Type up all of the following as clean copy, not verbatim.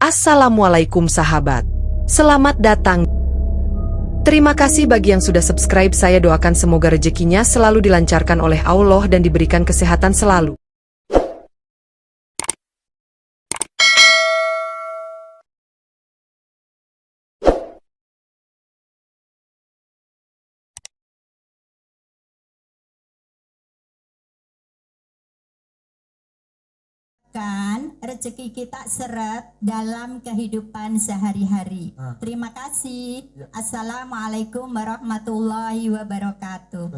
Assalamualaikum sahabat. Selamat datang. Terima kasih bagi yang sudah subscribe. Saya doakan semoga rezekinya selalu dilancarkan oleh Allah dan diberikan kesehatan selalu. Rezeki kita seret dalam kehidupan sehari-hari. Terima kasih. Assalamualaikum warahmatullahi wabarakatuh.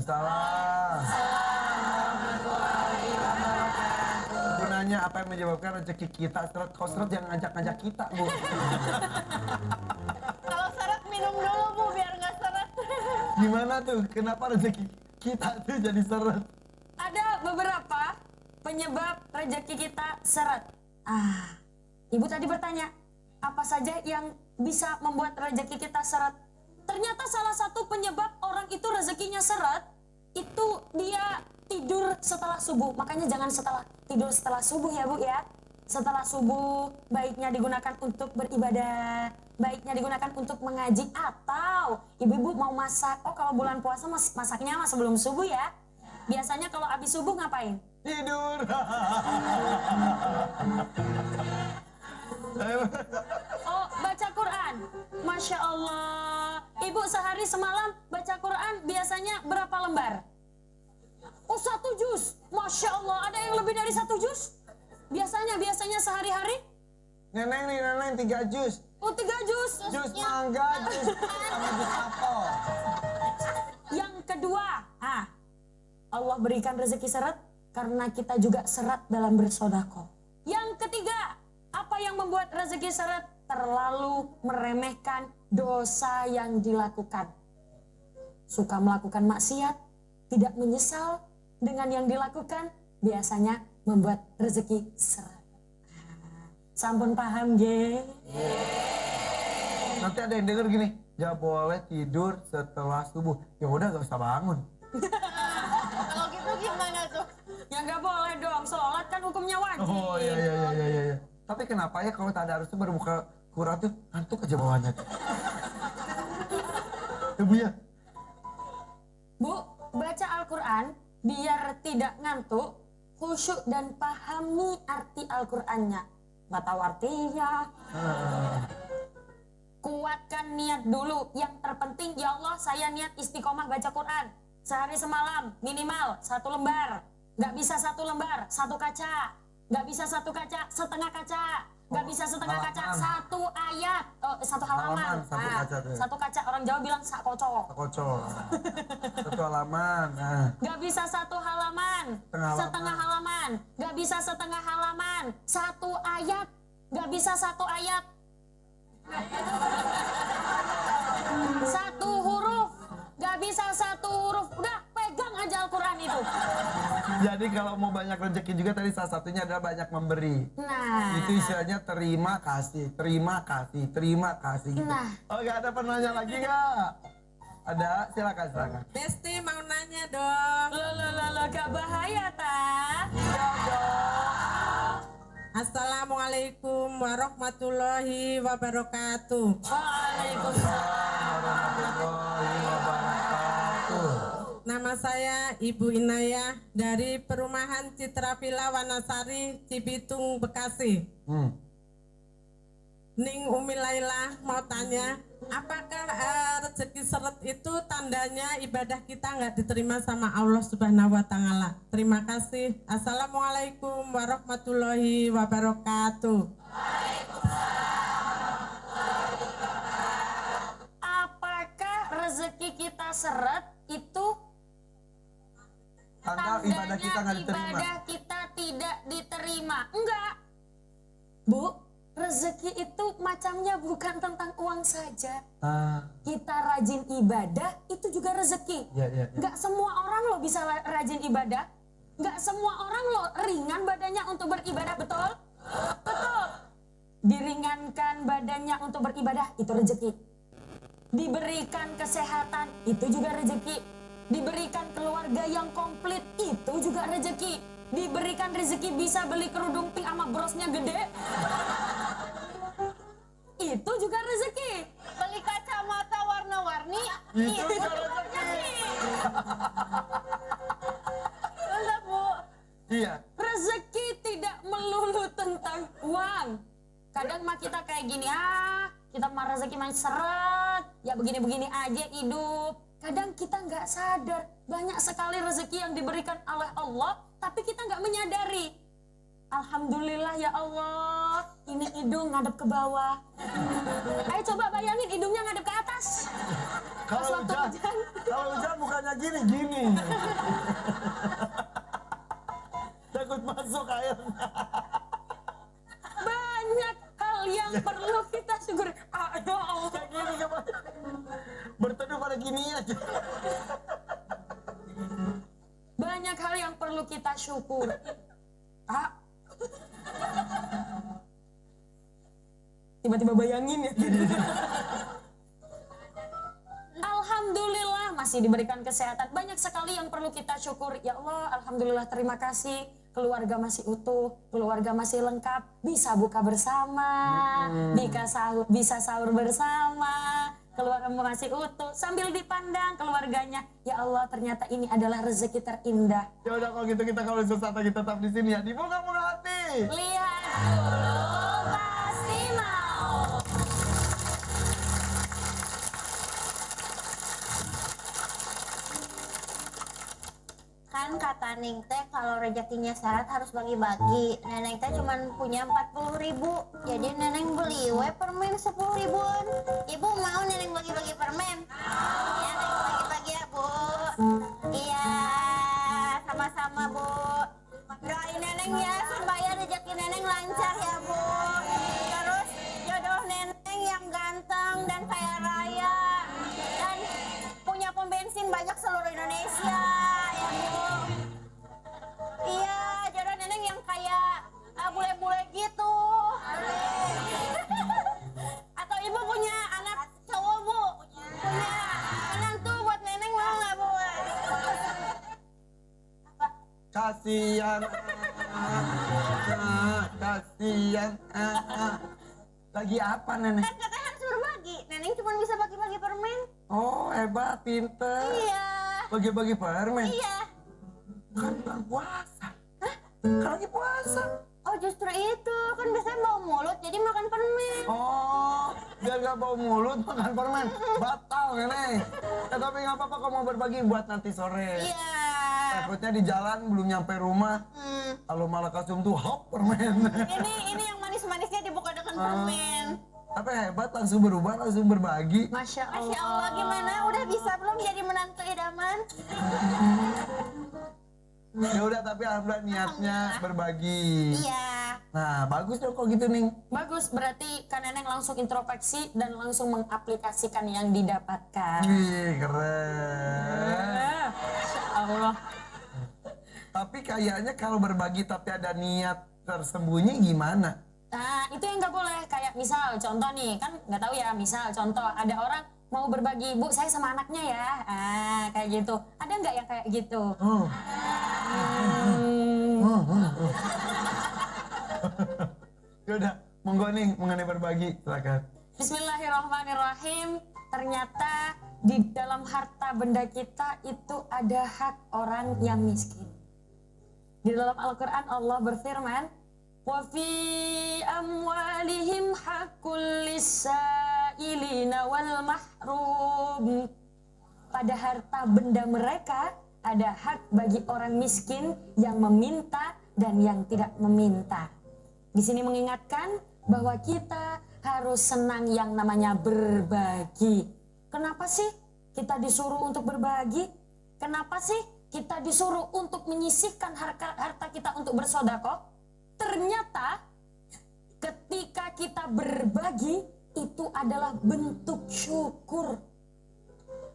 Gunanya apa yang menyebabkan rezeki kita seret? Kalau seret jangan ngajak-ngajak kita, Bu. Kalau seret minum dulu, Bu, biar nggak seret. Gimana tuh? Kenapa rezeki kita tuh jadi seret? Ada beberapa penyebab rezeki kita seret. Ibu tadi bertanya, apa saja yang bisa membuat rezeki kita seret? Ternyata salah satu penyebab orang itu rezekinya seret, itu dia tidur setelah subuh. Makanya jangan tidur setelah subuh ya, Bu ya. Setelah subuh baiknya digunakan untuk beribadah, baiknya digunakan untuk mengaji, atau ibu-ibu mau masak. Oh, kalau bulan puasa masaknya sebelum subuh ya. Biasanya kalau habis subuh ngapain? Tidur. Oh, baca Quran. Masya Allah. Ibu sehari semalam baca Quran biasanya berapa lembar? Oh, 1 juz. Masya Allah. Ada yang lebih dari 1 juz? Biasanya sehari-hari? Neneng 3 jus. Oh, 3 juz. Jus mangga, jus sama jus apel. Yang kedua, Allah berikan rezeki seret karena kita juga seret dalam bersedekah. Yang ketiga, apa yang membuat rezeki seret? Terlalu meremehkan dosa yang dilakukan. Suka melakukan maksiat, tidak menyesal dengan yang dilakukan, biasanya membuat rezeki seret. Sampun paham, ge? Nanti ada yang denger gini, gak boleh tidur setelah subuh. Ya udah, gak usah bangun. Kalau gitu gimana tuh? Ya nggak boleh dong, sholat kan hukumnya wajib. Oh iya. Tapi kenapa ya kalau tak ada harusnya berbuka Quran tuh ngantuk aja bawaannya. Ya Bu ya? Bu, baca Al-Quran biar tidak ngantuk, khusyuk dan pahami arti Al-Qurannya. Nggak tahu artinya. Kuatkan niat dulu. Yang terpenting, ya Allah saya niat istiqomah baca Quran. Sehari semalam minimal 1 lembar. Nggak bisa 1 lembar, 1 kaca. Nggak bisa 1 kaca, setengah kaca. Nggak bisa setengah kaca, 1 ayat. 1 halaman. 1 kaca, orang Jawa bilang sak kocok. Kocok. 1 halaman. Nggak bisa 1 halaman, setengah halaman. Nggak bisa setengah halaman, 1 ayat. Nggak bisa 1 ayat. 1 huruf. Nggak bisa 1 huruf. Udah, pegang aja Al-Quran itu. Jadi kalau mau banyak rezeki juga tadi salah satunya adalah banyak memberi. Nah, Itu istilahnya terima kasih gitu. Nah. Oh, gak ada penanya lagi gak? Ada, silakan. Besti mau nanya dong. Loh, gak bahaya tak? Assalamualaikum warahmatullahi wabarakatuh. Waalaikumsalam. Warahmatullahi wabarakatuh. Nama saya Ibu Inayah dari Perumahan Citra Villa Wanasari, Cibitung, Bekasi. Ning Umi Laila mau tanya, apakah rezeki seret itu tandanya ibadah kita nggak diterima sama Allah Subhanahu wa Ta'ala? Terima kasih. Assalamualaikum warahmatullahi wabarakatuh. Apakah rezeki kita seret itu Tanda ibadah kita nggak diterima? ibadah kita tidak diterima? Enggak, Bu. Rezeki itu macamnya bukan tentang uang saja. Kita rajin ibadah itu juga rezeki. Ya. Nggak semua orang loh bisa rajin ibadah. Nggak semua orang loh ringan badannya untuk beribadah, betul? Betul. Diringankan badannya untuk beribadah itu rezeki. Diberikan kesehatan itu juga rezeki. Diberikan keluarga yang komplit itu juga rezeki. Diberikan rezeki bisa beli kerudung pink sama brosnya gede. Itu juga rezeki. Mantap, Bu. Iya. Rezeki tidak melulu tentang uang. Kadang mah kita kayak gini, kita mah rezeki main seret, ya begini-begini aja hidup. Kadang kita nggak sadar, banyak sekali rezeki yang diberikan oleh Allah, tapi kita nggak menyadari. Alhamdulillah ya Allah, ini hidung ngadep ke bawah. Ayo coba bayangin hidungnya ngadep ke atas. Pas waktu hujan. Kalau hujan bukannya gini. Takut masuk airnya. Banyak hal yang perlu kita syukuri. Ya Allah. Kayak gini kemarin. Berteduh pada gini aja. Banyak hal yang perlu kita syukur. Tiba-tiba bayangin ya. Alhamdulillah masih diberikan kesehatan. Banyak sekali yang perlu kita syukur. Ya Allah, alhamdulillah, terima kasih. Keluarga masih utuh, keluarga masih lengkap, bisa buka bersama, bisa sahur bersama, keluarga masih utuh, sambil dipandang keluarganya. Ya Allah, ternyata ini adalah rezeki terindah. Ya udah kalau gitu kalau susah kita tetap di sini ya, dibuka-buka hati. Lihat dulu, pasti mau. Kan kata Neng teh kalau rezekinya syarat harus bagi-bagi. Neneng teh cuma punya 40.000, jadi Neneng beli permen 10 ribuan. Ibu mau Neneng bagi-bagi permen? Ya Neneng bagi-bagi ya Bu. Iya, sama-sama Bu. Doain Neneng ya supaya rezeki Neneng lancar ya Bu. Terus jodoh Neneng yang ganteng dan kaya raya dan punya pom bensin banyak seluruh Indonesia. Iya, jodoh Neneng yang kayak bule-bule gitu. Atau Ibu punya anak cowok Bu? Punya menantu buat Neneng mau nggak Bu? Kasihan, kasihan. Lagi apa Nenek? Kan katanya harus berbagi. Neneng cuma bisa bagi-bagi permen. Oh hebat, pinter. Iya. Bagi-bagi permen. Iya. Kan bulan puasa. Kan lagi puasa. Oh justru itu, kan biasanya bau mulut jadi makan permen. Oh, biar gak bau mulut makan permen. Batal Nenek. Tapi gak apa-apa kalau mau berbagi buat nanti sore. Iya. Takutnya di jalan belum nyampe rumah. Kalau malah kasium tuh hop permen. Ini yang manis-manisnya dibuka dengan permen. Tapi hebat, langsung berubah, langsung berbagi. Masya Allah. Masya Allah, gimana? Udah bisa belum jadi menantu idaman? Ya udah, tapi alhamdulillah niatnya berbagi. Iya. Nah, bagus dong kalau gitu nih. Bagus, berarti kan Neneng langsung introspeksi dan langsung mengaplikasikan yang didapatkan. Wih, keren. Masya Allah. Tapi kayaknya kalau berbagi tapi ada niat tersembunyi gimana? Nah, itu yang nggak boleh. Kayak misal, contoh nih, kan nggak tahu ya, misal contoh ada orang mau berbagi, Bu, saya sama anaknya ya. Kayak gitu. Ada nggak yang kayak gitu? Ya udah, monggo nih mengenai berbagi, silakan. Bismillahirrahmanirrahim. Ternyata di dalam harta benda kita itu ada hak orang yang miskin. Di dalam Al-Quran Allah berfirman, wa fi amwalihim haqqul lis-sa'ilina wal mahrum. Pada harta benda mereka ada hak bagi orang miskin yang meminta dan yang tidak meminta. Di sini mengingatkan bahwa kita harus senang yang namanya berbagi. Kenapa sih kita disuruh untuk berbagi? Kenapa sih kita disuruh untuk menyisihkan harta kita untuk bersedekah? Ternyata ketika kita berbagi itu adalah bentuk syukur.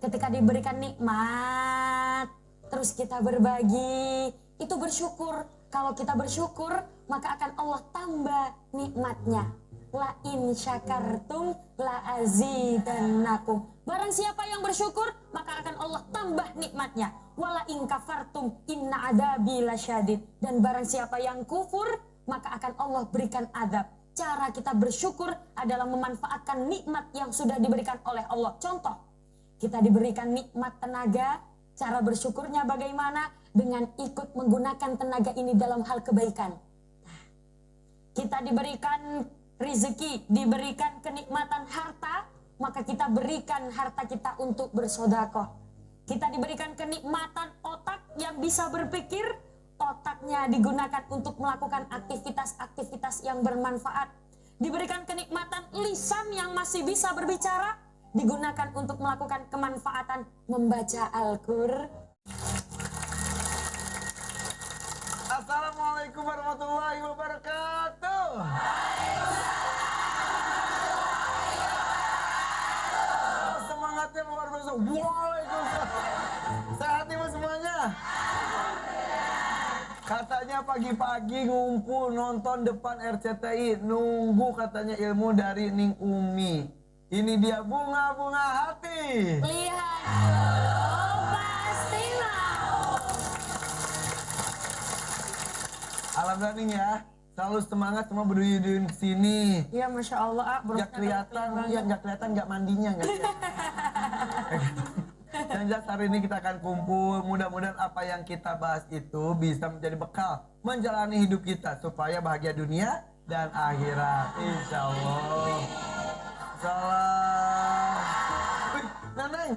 Ketika diberikan nikmat, terus kita berbagi, itu bersyukur. Kalau kita bersyukur, maka akan Allah tambah nikmatnya. La in syakartum la azidannakum. Barang siapa yang bersyukur, maka akan Allah tambah nikmatnya. Wala in kafartum inna adabi lasyadid. Dan barang siapa yang kufur, maka akan Allah berikan adab. Cara kita bersyukur adalah memanfaatkan nikmat yang sudah diberikan oleh Allah. Contoh, Kita diberikan nikmat tenaga, cara bersyukurnya bagaimana? Dengan ikut menggunakan tenaga ini dalam hal kebaikan. Kita diberikan rezeki, diberikan kenikmatan harta, maka kita berikan harta kita untuk bersedekah. Kita diberikan kenikmatan otak yang bisa berpikir, otaknya digunakan untuk melakukan aktivitas-aktivitas yang bermanfaat. Diberikan kenikmatan lisan yang masih bisa berbicara, digunakan untuk melakukan kemanfaatan membaca Al-Qur'an. Assalamualaikum warahmatullahi wabarakatuh. Semangatnya luar biasa. Waalaikumsalam. Sehat ibu semuanya? Katanya pagi-pagi ngumpul nonton depan RCTI, nunggu katanya ilmu dari Ning Umi. Ini dia bunga-bunga hati. Lihat, pasti mau. Alhamdulillah Ning ya, selalu semangat semua berduyun-duyun ke sini. Ya Masya Allah, Nggak kelihatan, ya nggak kelihatan nggak mandinya nggak kelihatan. Dan jelas hari ini kita akan kumpul, mudah-mudahan apa yang kita bahas itu bisa menjadi bekal menjalani hidup kita supaya bahagia dunia dan akhirat, insya Allah. Salam. Wih, Neneng,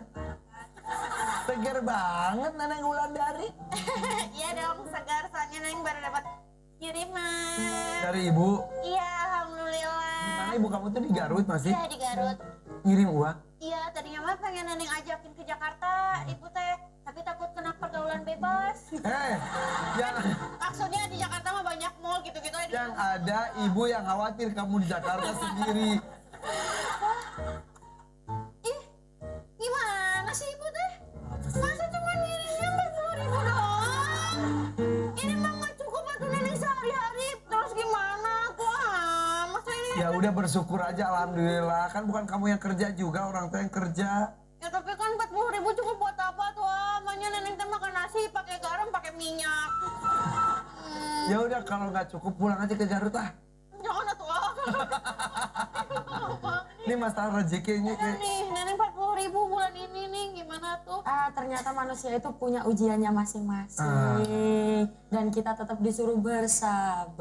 seger banget Neneng Wulandari. Iya dong, segar soalnya Neng baru dapat kiriman. Dari ibu, Iya, alhamdulillah. mana ibu kamu tuh di Garut masih Iya di Garut. ngirim uang? Iya, tadinya mah pengen Neneng ajakin ke Jakarta, ibu teh, tapi takut kena pergaulan bebas. Yang Maksudnya di Jakarta mah banyak mall gitu-gitu aja. yang ada ibu yang khawatir kamu di Jakarta sendiri. Ih, gimana sih ibu teh? Masa cuma ngirimnya 40.000 doang? Ini mah nggak cukup atau Neneng sehari-hari. Terus gimana tuh? Masa ini? Ya udah bersyukur aja, alhamdulillah. Kan bukan kamu yang kerja juga, orang tua yang kerja. Ya tapi kan 40.000 cukup buat apa tuh? Makanya Neneng teh makan nasi pakai garam, pakai minyak. Ya udah kalau nggak cukup pulang aja ke Garut lah. Jangan atuh. Ini masalah rezekinya kayak. Nih, Neneng 40.000 bulan ini nih, gimana tuh? Ternyata manusia itu punya ujiannya masing-masing. Dan kita tetap disuruh bersabar.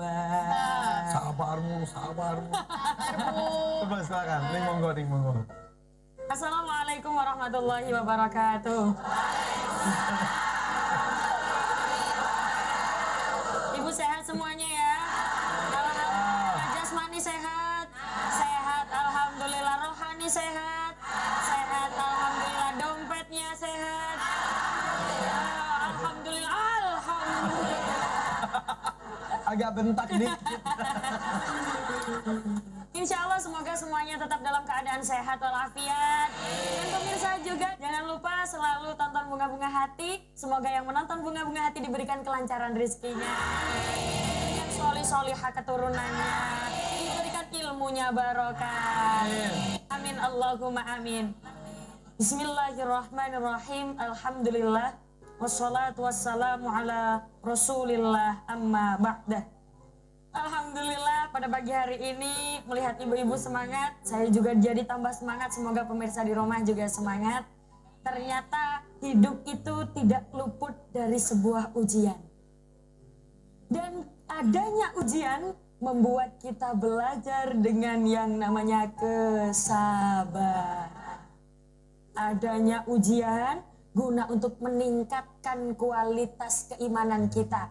Sabarmu. Coba silakan, nih monggo. Assalamualaikum warahmatullahi wabarakatuh. Ibu sehat semuanya ya? Alhamdulillah, jasmani sehat. Sehat, alhamdulillah. Rohani sehat. Sehat, alhamdulillah. Dompetnya sehat. Alhamdulillah. Agak bentak dikit. Insya Allah semoga semuanya tetap dalam keadaan sehat walafiat. Dan pemirsa juga jangan lupa selalu tonton Bunga-Bunga Hati. Semoga yang menonton Bunga-Bunga Hati diberikan kelancaran rezekinya, diberikan solih-solihah keturunannya, diberikan ilmunya barokah. Amin Allahumma amin. Bismillahirrahmanirrahim. Alhamdulillah. Wassalatu wassalamu ala rasulillah amma ba'dah. Alhamdulillah pada pagi hari ini melihat ibu-ibu semangat, saya juga jadi tambah semangat. Semoga pemirsa di rumah juga semangat. Ternyata hidup itu tidak luput dari sebuah ujian. Dan adanya ujian membuat kita belajar dengan yang namanya kesabaran. Adanya ujian guna untuk meningkatkan kualitas keimanan kita.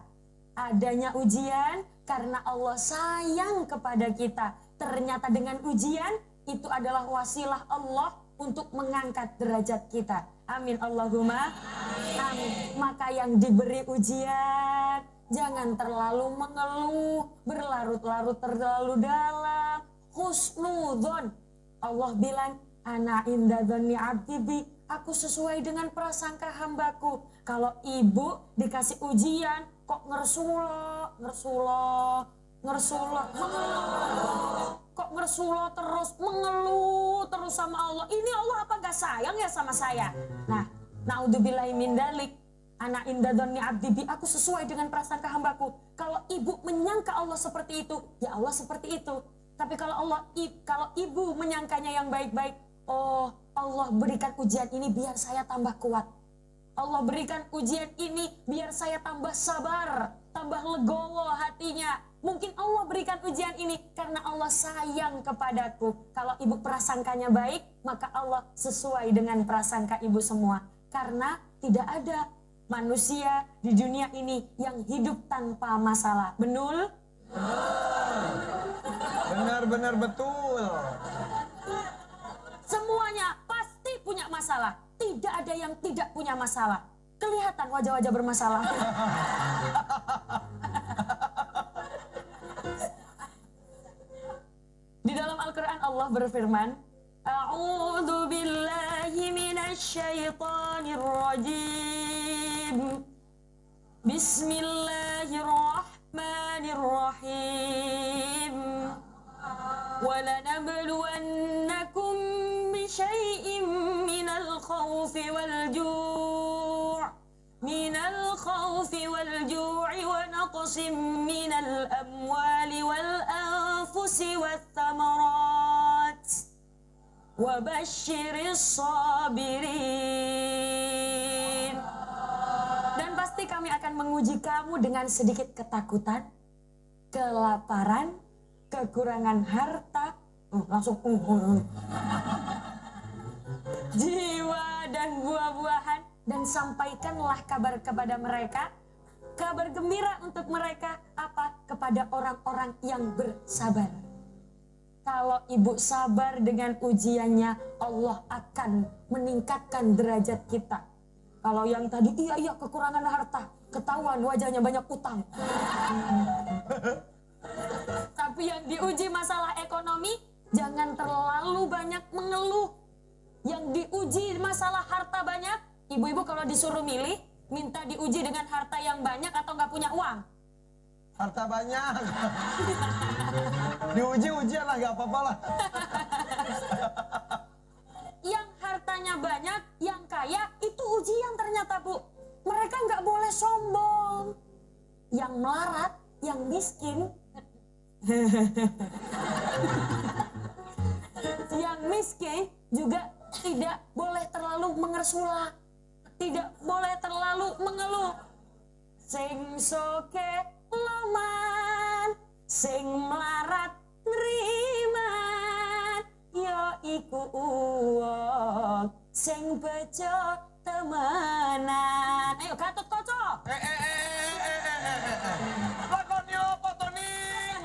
Adanya ujian karena Allah sayang kepada kita. Ternyata dengan ujian itu adalah wasilah Allah untuk mengangkat derajat kita. Amin Allahumma amin. Maka yang diberi ujian jangan terlalu mengeluh, berlarut-larut terlalu dalam. Husnudzon. Allah bilang, ana inda dzanni abdi bi, aku sesuai dengan prasangka hambaku. Kalau ibu dikasih ujian kok ngersulo, kok ngersulo terus, mengeluh terus sama Allah. Ini Allah apa gak sayang ya sama saya? Nah, naudzubillahi min dalik. Ana inda dzanni abdi bi, aku sesuai dengan prasangka hambaku. Kalau ibu menyangka Allah seperti itu, ya Allah seperti itu. Tapi kalau ibu menyangkanya yang baik-baik, Oh, Allah berikan ujian ini biar saya tambah kuat. Allah berikan ujian ini biar saya tambah sabar, tambah legowo hatinya. Mungkin Allah berikan ujian ini karena Allah sayang kepadaku. Kalau ibu prasangkanya baik, maka Allah sesuai dengan prasangka ibu semua. Karena tidak ada manusia di dunia ini yang hidup tanpa masalah. Betul? Benar-benar betul. Semuanya pasti punya masalah. Tidak ada yang tidak punya masalah. Kelihatan wajah-wajah bermasalah. Di dalam Al-Quran Allah berfirman, A'udzu billahi minasyaitonir rajim. Bismillahirrahmanirrahim. وَلَنَبْلُوَنَّكُمْ بِشَيْءٍ مِّنَ الْخَوْفِ وَالْجُوعِ وَنَقْصٍ مِّنَ الْأَمْوَالِ وَالْأَنفُسِ وَالثَّمَرَاتِ وَبَشِّرِ الصَّابِرِينَ. Dan pasti kami akan menguji kamu dengan sedikit ketakutan, kelaparan, kekurangan harta, jiwa dan buah-buahan, dan sampaikanlah kabar kepada mereka, kabar gembira untuk mereka, apa? Kepada orang-orang yang bersabar. Kalau ibu sabar dengan ujiannya, Allah akan meningkatkan derajat kita. Kalau yang tadi, iya kekurangan harta, ketahuan wajahnya banyak utang. Tapi yang diuji masalah ekonomi, jangan terlalu banyak mengeluh. Yang diuji masalah harta banyak, ibu-ibu kalau disuruh milih, minta diuji dengan harta yang banyak atau nggak punya uang? Harta banyak. Diuji-ujian lah, nggak apa-apa lah. Yang hartanya banyak, yang kaya, itu ujian ternyata, Bu. Mereka nggak boleh sombong. Yang melarat, yang miskin, yang miskin juga tidak boleh terlalu mengersula, tidak boleh terlalu mengeluh. Sing soke loman, sing melarat neriman, yo iku uwong sing bejo temenan. Ayo Gatot Kaca. Lakoni apa to ning?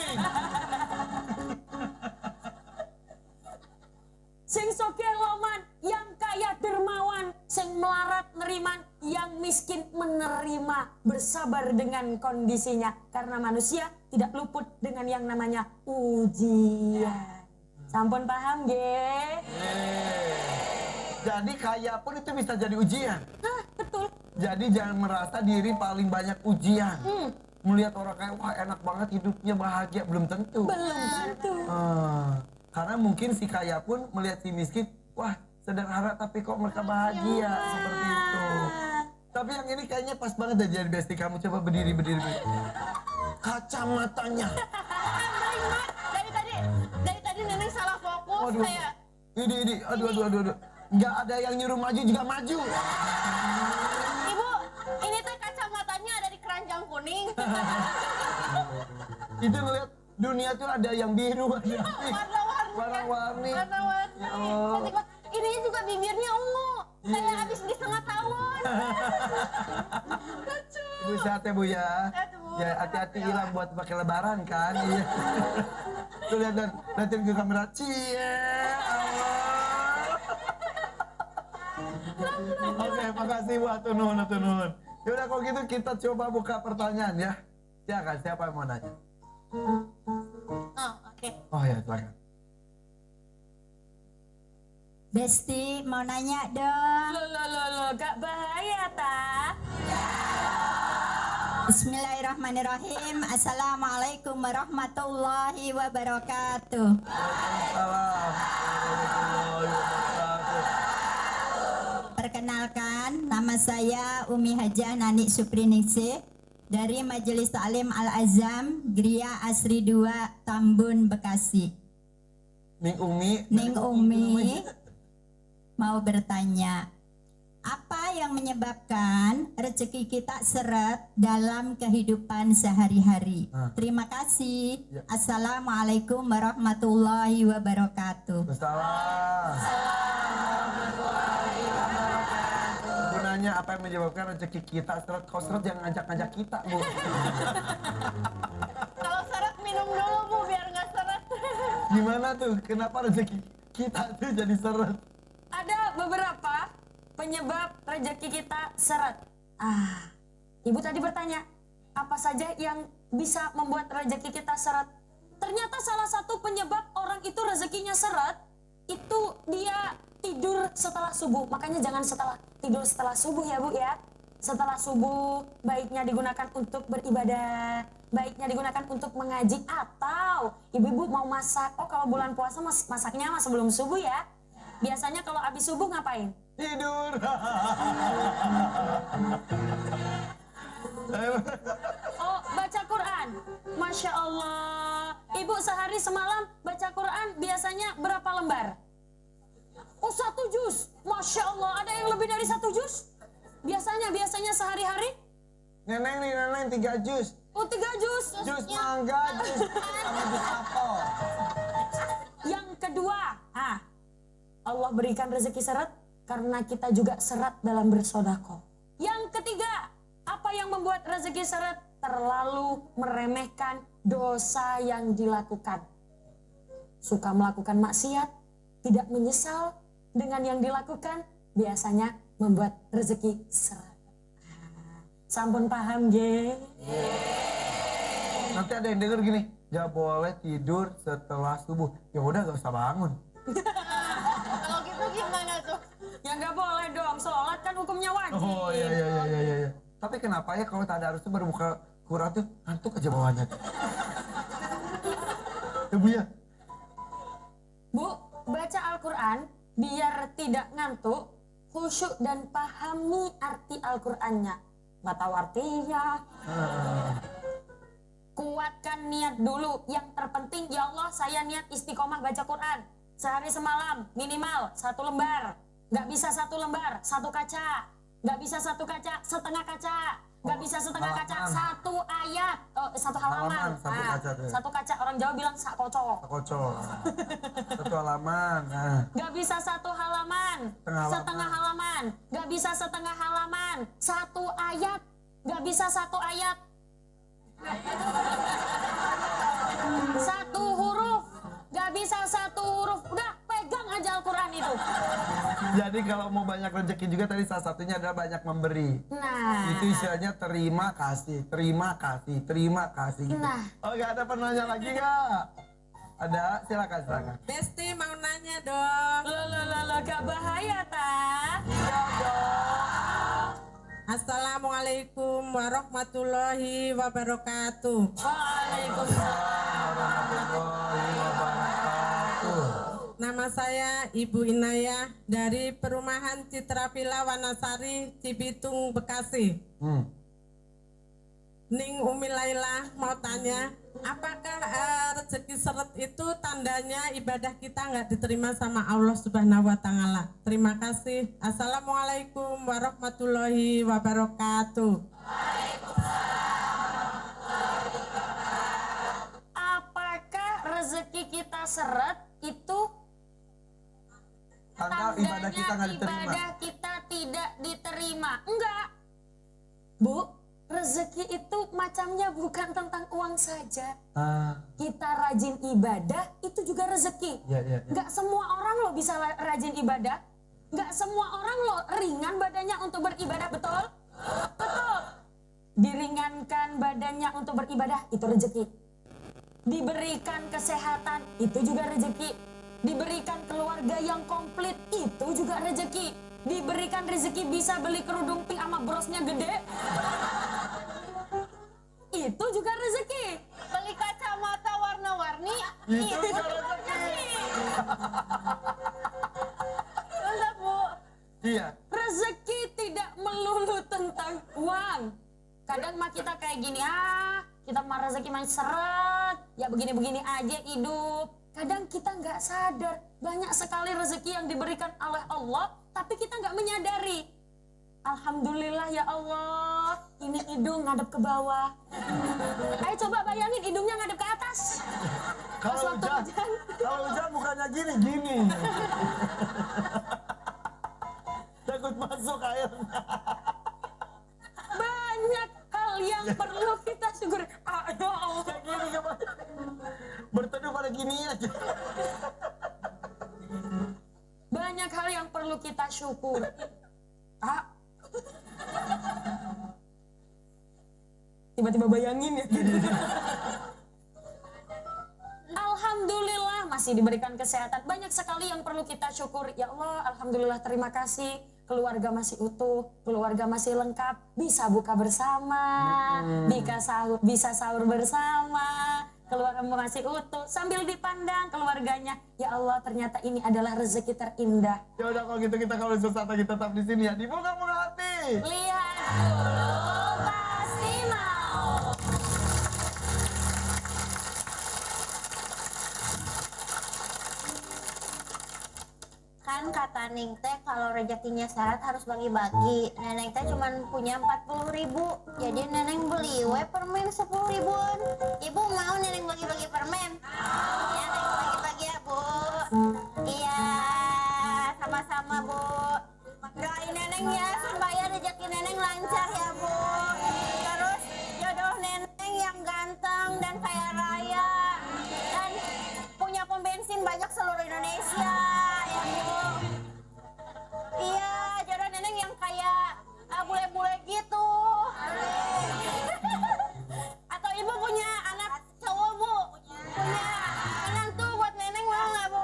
Sing soge loman, yang kaya dermawan, sing melarat neriman, yang miskin menerima, bersabar dengan kondisinya. Karena manusia tidak luput dengan yang namanya ujian. Sampun paham, ge? Jadi kaya pun itu bisa jadi ujian. Nah, betul. Jadi jangan merasa diri paling banyak ujian. Melihat orang kaya, wah enak banget hidupnya, bahagia, belum tentu. Belum tentu. Karena mungkin si kaya pun melihat si miskin, wah sederhana tapi kok mereka bahagia, seperti itu. Tapi yang ini kayaknya pas banget deh jadi bestie kamu. Coba berdiri. Kacamatanya. Dari tadi Neneng salah fokus. Waduh. Kayak Ini. Aduh. Nggak ada yang nyuruh maju juga maju. Ibu, ini tuh kacamatanya ada di keranjang kuning. Itu ngeliat dunia tuh ada yang biru, ada yang pink, Warna-warni. warna-warni. Ya Allah. Cantik banget. Ininya juga bibirnya ungu. Kayak habis di setengah tahun. Lucu. Bu sehat ya Bu ya. Sehat, Bu. Ya hati-hati hilang buat pakai lebaran kan. Iya. Tuh lihatin ke kamera. Cie Allah. Oke, makasih Bu. Atur nuhun. Yaudah kalau gitu kita coba buka pertanyaan ya. Silakan, siapa yang mau nanya? Oh, oke. Oh ya, silakan. Besti mau nanya dong. Loh, gak bahaya ta? Bismillahirrahmanirrahim. Assalamualaikum warahmatullahi wabarakatuh. Salam. Perkenalkan, nama saya Umi Hajah Nani Supriningsih dari Majelis Ta'lim Al-Azam Gria Asri 2 Tambun Bekasi. Ning Umi. Ning Umi mau bertanya, apa yang menyebabkan rezeki kita seret dalam kehidupan sehari-hari? Terima kasih. Assalamualaikum warahmatullahi wabarakatuh. Salam. Gunanya apa yang menyebabkan rezeki kita seret? Kalau seret jangan ngajak-ngajak kita, Bu. Kalau seret minum dulu Bu biar nggak seret. Gimana tuh? Kenapa rezeki kita tuh jadi seret? Ada beberapa penyebab rezeki kita seret. Ibu tadi bertanya, apa saja yang bisa membuat rezeki kita seret? Ternyata salah satu penyebab orang itu rezekinya seret, itu dia tidur setelah subuh. Makanya jangan tidur setelah subuh ya Bu ya. Setelah subuh baiknya digunakan untuk beribadah, baiknya digunakan untuk mengaji, atau ibu-ibu mau masak. Oh kalau bulan puasa masaknya sebelum subuh ya. Biasanya kalau habis subuh ngapain? Tidur. Oh, baca Quran. Masya Allah. Ibu sehari semalam baca Quran biasanya berapa lembar? Oh, 1 juz. Masya Allah. Ada yang lebih dari 1 juz? Biasanya sehari-hari? Neneng 3 jus. Oh, 3 juz. Jus mangga, jus sama jus apel. Yang kedua, Allah berikan rezeki seret karena kita juga seret dalam bersodako. Yang ketiga, apa yang membuat rezeki seret? Terlalu meremehkan dosa yang dilakukan. Suka melakukan maksiat, tidak menyesal dengan yang dilakukan, biasanya membuat rezeki seret. Sampun paham, ge? Nanti ada yang denger gini, gak boleh tidur setelah subuh. Ya udah gak usah bangun. Kalau gitu gimana tuh? Ya nggak boleh dong, sholat kan hukumnya wajib. Oh iya. Tapi kenapa ya kalau tadarus tuh berbuka Quran tuh ngantuk aja bawaannya. Ya Bu ya. Bu, baca Al-Quran biar tidak ngantuk, khusyuk dan pahami arti Al-Qurannya. Nggak tahu artinya. Kuatkan niat dulu. Yang terpenting, ya Allah saya niat istiqomah baca Quran. Sehari semalam minimal 1 lembar. Nggak bisa 1 lembar, 1 kaca. Nggak bisa 1 kaca, setengah kaca. Nggak bisa setengah kaca, 1 ayat. 1 halaman. Satu kaca tuh. 1 kaca, orang Jawa bilang sak kocok. Kocok. 1 halaman. Gak bisa 1 halaman, setengah halaman. Gak bisa setengah halaman, 1 ayat. Gak bisa 1 ayat. 1 huruf. Gak bisa 1 huruf. Udah pegang aja Al-Quran itu. Jadi kalau mau banyak rezeki juga tadi salah satunya adalah banyak memberi. Nah, Itu istilahnya terima kasih gitu. Nah. Oh gak ada penanya lagi gak? Ada, silakan. Besti mau nanya dong. lo gak bahaya ta? Assalamualaikum warahmatullahi wabarakatuh. Waalaikumsalam. Warahmatullahi wabarakatuh. Nama saya Ibu Inayah dari Perumahan Citra Villa Wanasari, Cibitung, Bekasi. Ning Umi Laila mau tanya, apakah rezeki seret itu tandanya ibadah kita nggak diterima sama Allah Subhanahu wa Ta'ala? Terima kasih. Assalamualaikum warahmatullahi wabarakatuh. Apakah rezeki kita seret itu Tanda ibadah kita nggak diterima. ibadah kita tidak diterima? Enggak, Bu. Rezeki itu macamnya bukan tentang uang saja. Kita rajin ibadah itu juga rezeki. Iya. Enggak semua orang lo bisa rajin ibadah. Enggak semua orang lo ringan badannya untuk beribadah, betul? Betul. Diringankan badannya untuk beribadah itu rezeki. Diberikan kesehatan itu juga rezeki. Diberikan keluarga yang komplit itu juga rezeki. Diberikan rezeki bisa beli kerudung pink sama brosnya gede, itu juga rezeki. Beli kacamata warna-warni Itu juga rezeki. Mantap Bu. Iya. Rezeki tidak melulu tentang uang. Kadang mah kita kayak gini, kita mah rezeki main seret, ya begini-begini aja hidup. Kadang kita nggak sadar banyak sekali rezeki yang diberikan oleh Allah, tapi kita nggak menyadari. Alhamdulillah ya Allah, ini hidung ngadep ke bawah. Ayo coba bayangin hidungnya ngadep ke atas. Kalau waktu hujan bukannya gini. Takut masuk air. Banyak hal yang perlu kita syukuri. Ya Allah. Kayak gini gimana? Berteduh pada gini aja. Banyak hal yang perlu kita syukuri. Tiba-tiba bayangin ya. Alhamdulillah masih diberikan kesehatan. Banyak sekali yang perlu kita syukuri. Ya Allah, alhamdulillah, terima kasih. Keluarga masih utuh, keluarga masih lengkap, bisa buka bersama, bisa sahur bersama, keluarga masih utuh, sambil dipandang keluarganya. Ya Allah, ternyata ini adalah rezeki terindah. Ya udah kalau gitu kalau susah kita tetap di sini ya. Dibuka-buka hati. Lihat dulu, pasti mau. Kan kata Ning teh kalau rezekinya syarat harus bagi-bagi. Neneng teh cuma punya 40.000, jadi neneng beli we permen 10.000-an. Ibu mau neneng bagi-bagi permen? Ya neneng bagi-bagi ya Bu. Iya, sama-sama Bu. Doain neneng ya supaya rezeki neneng lancar ya Bu. Terus jodoh neneng yang ganteng dan kaya raya dan punya pom bensin banyak seluruh Indonesia. Iya, jodoh neneng yang kayak bule-bule gitu. Atau ibu punya anak cowok Bu? Punya menantu buat neneng mau nggak Bu?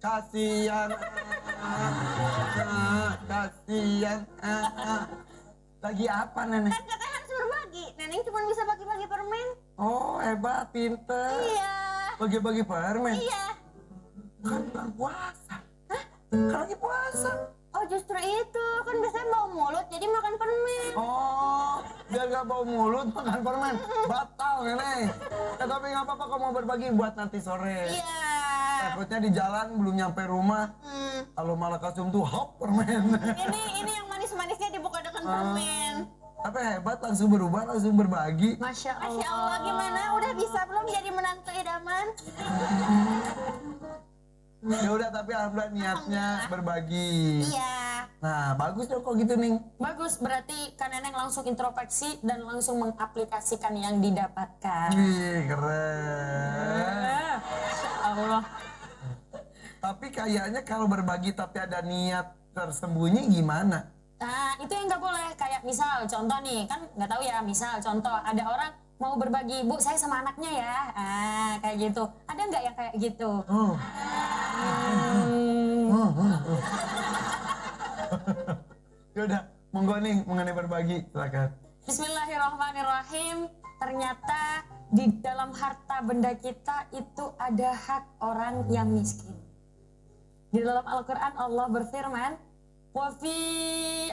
Kasihan. Kasihan. Lagi apa nenek? Kan katanya harus berbagi. Neneng cuma bisa bagi-bagi permen. Oh hebat, pinter. Iya. Bagi-bagi permen. Iya. Kan bulan puasa. Kan lagi puasa. Oh justru itu, kan biasanya bau mulut jadi makan permen. Oh, biar gak bau mulut makan permen. Batal nenek. Tapi gak apa-apa kalau mau berbagi buat nanti sore. Iya. Takutnya di jalan belum nyampe rumah. Kalau malah konsum tuh hop permen. Ini yang manis-manisnya dibuka dengan permen. Tapi hebat, langsung berubah, langsung berbagi. Masya Allah. Masya Allah, gimana? Udah bisa belum jadi menantu idaman? Ya udah, tapi alhamdulillah niatnya berbagi. Iya. Nah, bagus dong kalau gitu nih. Bagus, berarti Kak Neneng langsung introspeksi dan langsung mengaplikasikan yang didapatkan. Wih, keren. Allah. Tapi kayaknya kalau berbagi tapi ada niat tersembunyi gimana? Nah, itu yang nggak boleh. Kayak misal, contoh nih, kan nggak tahu ya, misal contoh, ada orang mau berbagi, Bu, saya sama anaknya ya. Kayak gitu. Ada nggak yang kayak gitu? Yaudah, monggo nih mengenai berbagi, silakan. Bismillahirrahmanirrahim. Ternyata di dalam harta benda kita itu ada hak orang yang miskin. Di dalam Al-Quran Allah berfirman, wa fi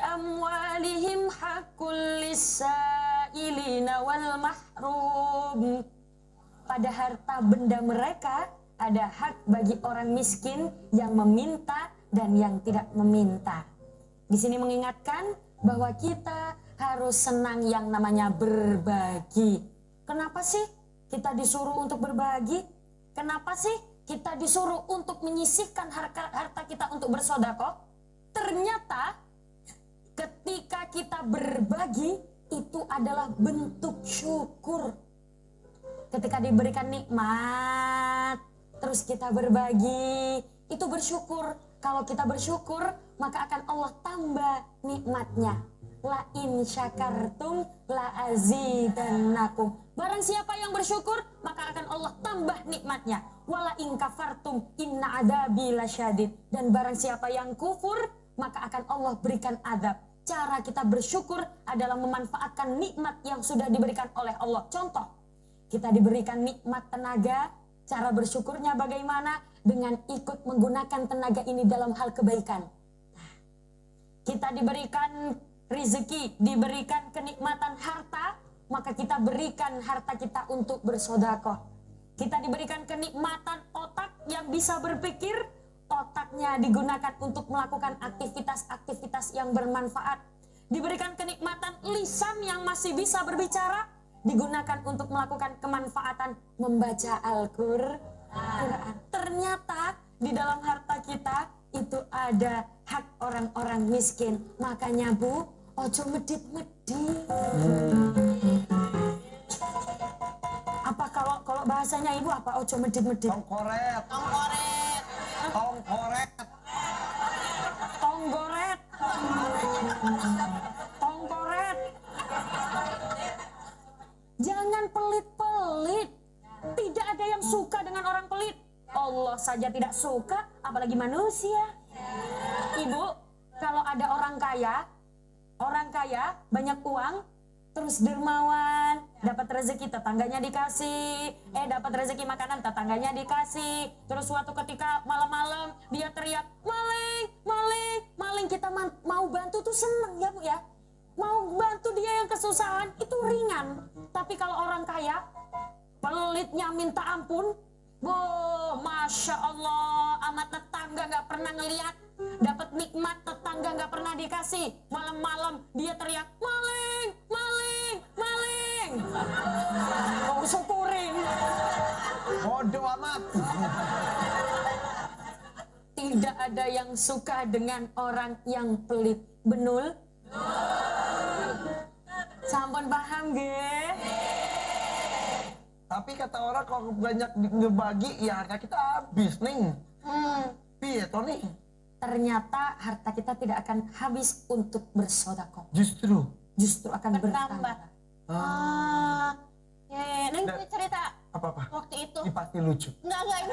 amwalihim haqqul lis-sa'ilina wal mahrum. Pada harta benda mereka ada hak bagi orang miskin yang meminta dan yang tidak meminta. Di sini mengingatkan bahwa kita harus senang yang namanya berbagi. Kenapa sih kita disuruh untuk berbagi? Kenapa sih kita disuruh untuk menyisihkan harta kita untuk bersedekah? Ternyata ketika kita berbagi itu adalah bentuk syukur. Ketika diberikan nikmat, terus kita berbagi, itu bersyukur. Kalau kita bersyukur, maka akan Allah tambah nikmatnya. La in syakartum la azidannakum. Barang siapa yang bersyukur, maka akan Allah tambah nikmatnya. Wala in kafartum inna adabi lasyadid. Dan barang siapa yang kufur, maka akan Allah berikan adab. Cara kita bersyukur adalah memanfaatkan nikmat yang sudah diberikan oleh Allah. Contoh, kita diberikan nikmat tenaga. Cara bersyukurnya bagaimana? Dengan ikut menggunakan tenaga ini dalam hal kebaikan. Kita diberikan rezeki, diberikan kenikmatan harta, maka kita berikan harta kita untuk bersedekah. Kita diberikan kenikmatan otak yang bisa berpikir, otaknya digunakan untuk melakukan aktivitas-aktivitas yang bermanfaat. Diberikan kenikmatan lisan yang masih bisa berbicara, digunakan untuk melakukan kemanfaatan membaca Al-Quran. Ternyata di dalam harta kita itu ada hak orang-orang miskin. Makanya Bu, ojo medit-medit. Apa kalau bahasanya Ibu apa? Ojo medit-medit. Tongkoret. Tongkoret. Tongkoret. Tonggoret. Tongkoret. Jangan pelit-pelit. Tidak ada yang suka dengan orang pelit. Allah saja tidak suka, apalagi manusia. Ibu, kalau ada orang kaya banyak uang, terus dermawan, dapat rezeki tetangganya dikasih, dapat rezeki makanan tetangganya dikasih, terus suatu ketika malam-malam dia teriak maling, maling, maling, kita mau bantu tuh seneng ya Bu ya, mau bantu dia yang kesusahan itu ringan. Tapi kalau orang kaya pelitnya minta ampun, Masya Allah, amat tetangga gak pernah ngeliat, dapat nikmat tetangga gak pernah dikasih, malam-malam dia teriak maling, maling, maling. Oh, syukurin. Bodoh amat. Tidak ada yang suka dengan orang yang pelit. Benul? Sampun paham ge? Tapi kata orang kalau banyak ngebagi ya harta kita habis nih. Piye toh nih? Ternyata harta kita tidak akan habis untuk bersedekah. Justru akan bertambah. Neng cerita Apa-apa? waktu itu. Ini pasti lucu. Enggak ini.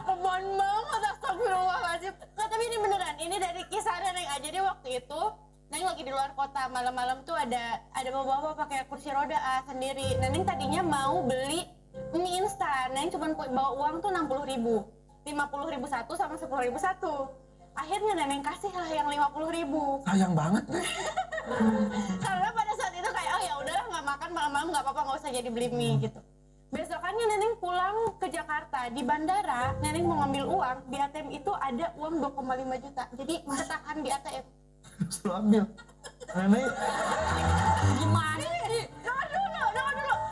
Kebon banget, astagfirullahaladzim. Nggak, tapi ini beneran. Ini dari kisah Neng aja. Jadi waktu itu Neng lagi di luar kota, malam-malam tuh ada bapak-bapak pakai kursi roda sendiri. Neng tadinya mau beli mie instan, Neng cuma bawa uang tuh 60.000, 50.000 satu sama 10.000 satu. Akhirnya Neng kasih lah yang 50.000. Sayang banget nih. Karena pada saat itu kayak oh ya udahlah nggak makan malam-malam nggak apa-apa, nggak usah jadi beli mie gitu. Besokannya Neneng pulang ke Jakarta, di bandara Neneng mau ngambil uang, di ATM itu ada uang 2,5 juta. Jadi ketahan di ATM. Terus ambil. Nenek. Gimana sih? Dengar dulu.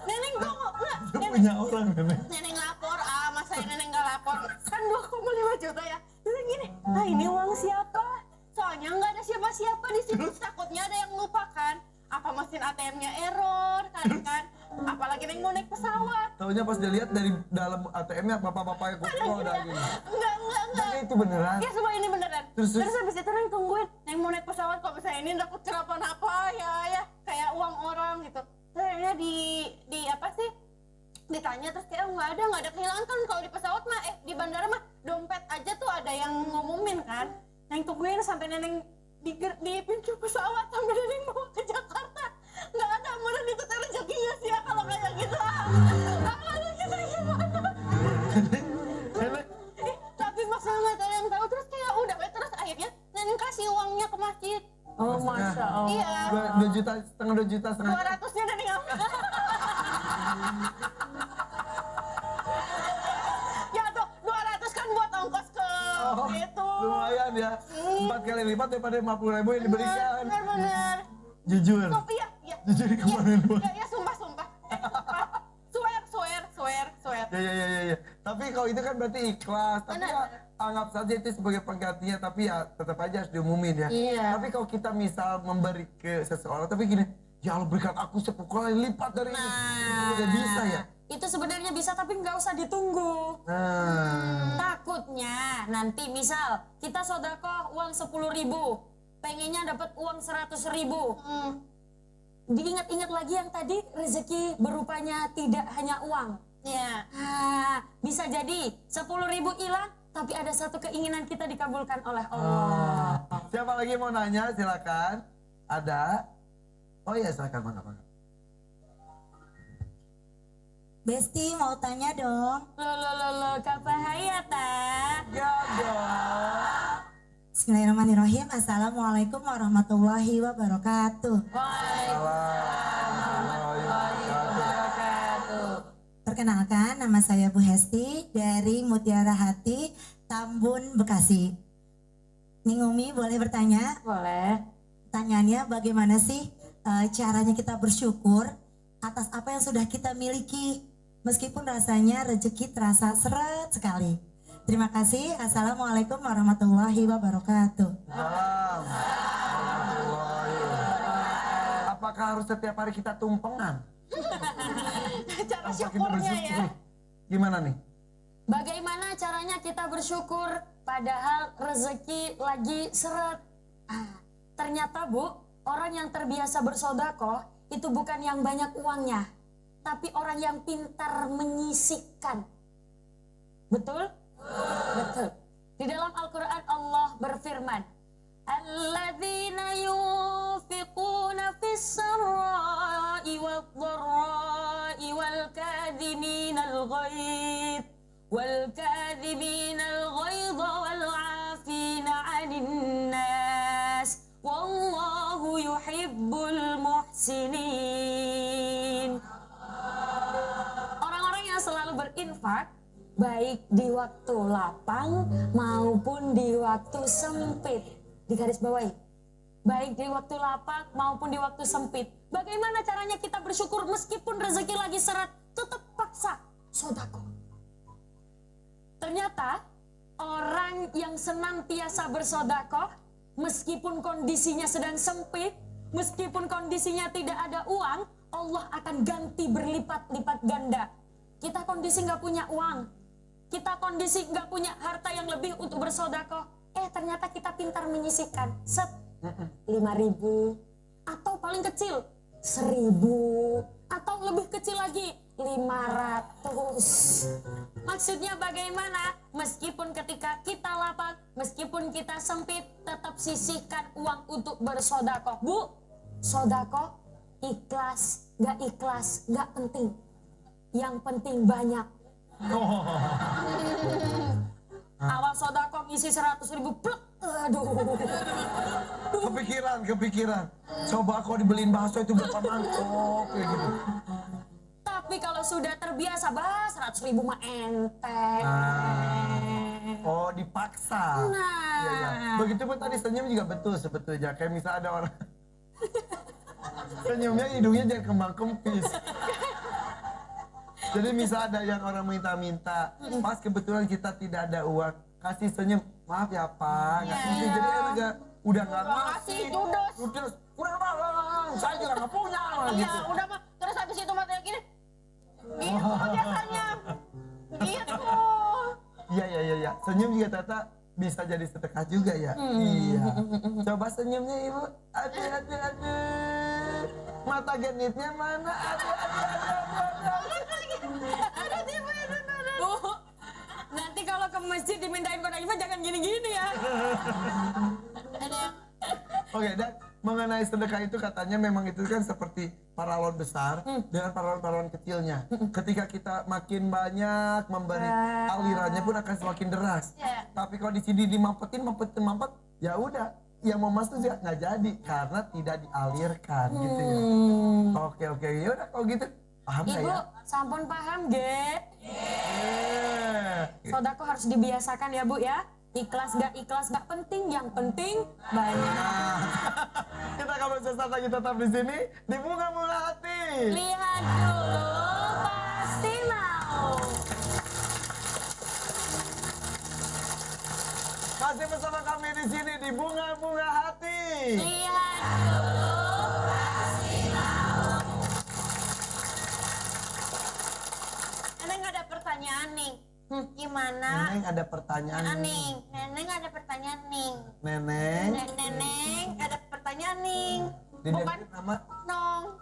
Neneng tunggu. Dia punya orang nenek. Neneng lapor, masa Neneng nggak lapor? Kan 2,5 juta ya. Terus gini, ini uang siapa? Soalnya nggak ada siapa-siapa di situ. Takutnya ada yang lupa kan. Apa mesin ATM-nya error kan? Apalagi Neng mau naik pesawat. Taunya pas dia lihat dari dalam ATM-nya bapak-bapak yang kumpul udah gini. Enggak. Tapi itu beneran. Ya semua ini beneran. Terus? habis itu Neng tungguin. Neng mau naik pesawat kok misalnya ini takut kenapa-napa ya. Kayak uang orang gitu. Terus akhirnya di apa sih? Ditanya terus kayak nggak ada kehilangan kan kalau di pesawat mah di bandara mah dompet aja tuh ada yang ngumumin kan. Neng tungguin sampai Neneng di pintu pesawat sampai Neneng mau ke Jakarta. Nggak ada, mudah ikutin rezekinya sih ya kalau kayak gitu. Kalau gitu gimana? Nenek. Tapi maksudnya nggak ada yang tahu terus kayak udah terus akhirnya Neneng kasih uangnya ke masjid. Oh, Masya Allah. Iya. 2 juta setengah. 200-nya Neneng ambil. Ya tuh 200 kan buat ongkos ke itu. Lumayan ya. 4 kali lipat daripada 50.000 yang diberikan. Bener. Jujur. Iya. Jujur kemarin buat. Ya sumpah. Swear. Ya. Tapi kalau itu kan berarti ikhlas. Tapi Benar. ya anggap saja itu sebagai penggantinya. Tapi ya tetap aja harus diumumin ya. Iya. Tapi kalau kita misal memberi ke seseorang, tapi gini, ya Allah berikan aku 10 kali lipat dari ini. Udah bisa ya. Itu sebenarnya bisa tapi nggak usah ditunggu. Takutnya nanti misal kita sedekah uang 10.000, pengennya dapat uang 100.000. Diingat-ingat lagi yang tadi rezeki berupanya tidak hanya uang. Iya. Bisa jadi 10.000 hilang tapi ada satu keinginan kita dikabulkan oleh Allah. Siapa lagi mau nanya silakan. Ada? Oh iya silakan bangga. Besti mau tanya dong. Lo kabahaya ta? Ya dong. Bismillahirrahmanirrahim. Assalamualaikum warahmatullahi wabarakatuh. Waalaikumsalam warahmatullahi wabarakatuh. Perkenalkan, nama saya Bu Hesti dari Mutiara Hati, Tambun, Bekasi. Ning Umi boleh bertanya? Boleh. Pertanyaannya, bagaimana sih caranya kita bersyukur atas apa yang sudah kita miliki, meskipun rasanya rezeki terasa seret sekali. Terima kasih. Assalamualaikum warahmatullahi wabarakatuh. Salam. Apakah harus setiap hari kita tumpengan? Cara Apa kita syukurnya ya. bersyukur? Gimana nih? Bagaimana caranya kita bersyukur padahal rezeki lagi seret? Ternyata Bu, orang yang terbiasa bersodakoh itu bukan yang banyak uangnya, tapi orang yang pintar menyisihkan. Betul? Betul. Di dalam Al-Quran Allah berfirman, Alladzina yunfiquna fis-sarra'i wad-dharra'i wal-kadhiminal ghaidh wal-kadhiminal ghaidha wal-'afina 'anil nas wallahu yuhibbul muhsinin. Orang-orang yang selalu berinfak baik di waktu lapang maupun di waktu sempit. Digarisbawahi, baik di waktu lapang maupun di waktu sempit. Bagaimana caranya kita bersyukur meskipun rezeki lagi seret? Tetap paksa sedekah. Ternyata orang yang senantiasa bersedekah meskipun kondisinya sedang sempit, meskipun kondisinya tidak ada uang, Allah akan ganti berlipat-lipat ganda. Kita kondisi nggak punya uang, kita kondisi nggak punya harta yang lebih untuk bersedekah. Ternyata kita pintar menyisihkan. 5.000 atau paling kecil 1.000 atau lebih kecil lagi 500. Maksudnya bagaimana? Meskipun ketika kita lapang, meskipun kita sempit, tetap sisihkan uang untuk bersedekah. Bu, sedekah ikhlas, nggak penting. Yang penting banyak. Awal sedekah ngisi 100.000, plek, aduh. Kepikiran. Coba kau dibeliin bakso itu berapa mangkok kayak gitu. Tapi kalau sudah terbiasa, 100.000 mah enteng. Oh, dipaksa. Nah. Iya. Begitupun tadi senyum juga betul sebetulnya. Kayak misal ada orang senyumnya hidungnya jangan kembang kempis. Jadi misal ada yang orang minta-minta, pas kebetulan kita tidak ada uang, kasih senyum, maaf ya Pak, jadi udah nggak ngasih, udah bang, saya juga nggak punya, gitu. Udah mah, terus habis itu mata gini, gitu biasanya, gitu. Iya, senyum juga Tata bisa jadi sedekah juga ya. Iya. Coba senyumnya Ibu, aduh, mata genitnya mana, aduh. Bu, nanti kalau ke masjid dimintain kode infak jangan gini-gini ya. Oke, dan mengenai sedekah itu katanya memang itu kan seperti paralon besar dengan paralon-paralon kecilnya. Ketika kita makin banyak memberi, alirannya pun akan semakin deras. Tapi kalau di sini mampet, ya udah, yang mau masuk juga nggak jadi karena tidak dialirkan gitu ya. Oke, ya udah kalau gitu. Paham nggak Ibu, ya? sampun paham ge? Sedekah harus dibiasakan ya Bu ya. Ikhlas gak penting, yang penting banyak. Kita kalau sesaat lagi tetap di sini di Bunga-Bunga Hati. Lihat dulu, pasti mau. Masih bersama kami di sini di Bunga-Bunga Hati. Lihat dulu, pasti mau. Neneng ada pertanyaan nih. Gimana? Neneng ada pertanyaan. Neneng ada pertanyaan nih. Neneng. Neneng ada pertanyaan nih. Bukan nama Nong.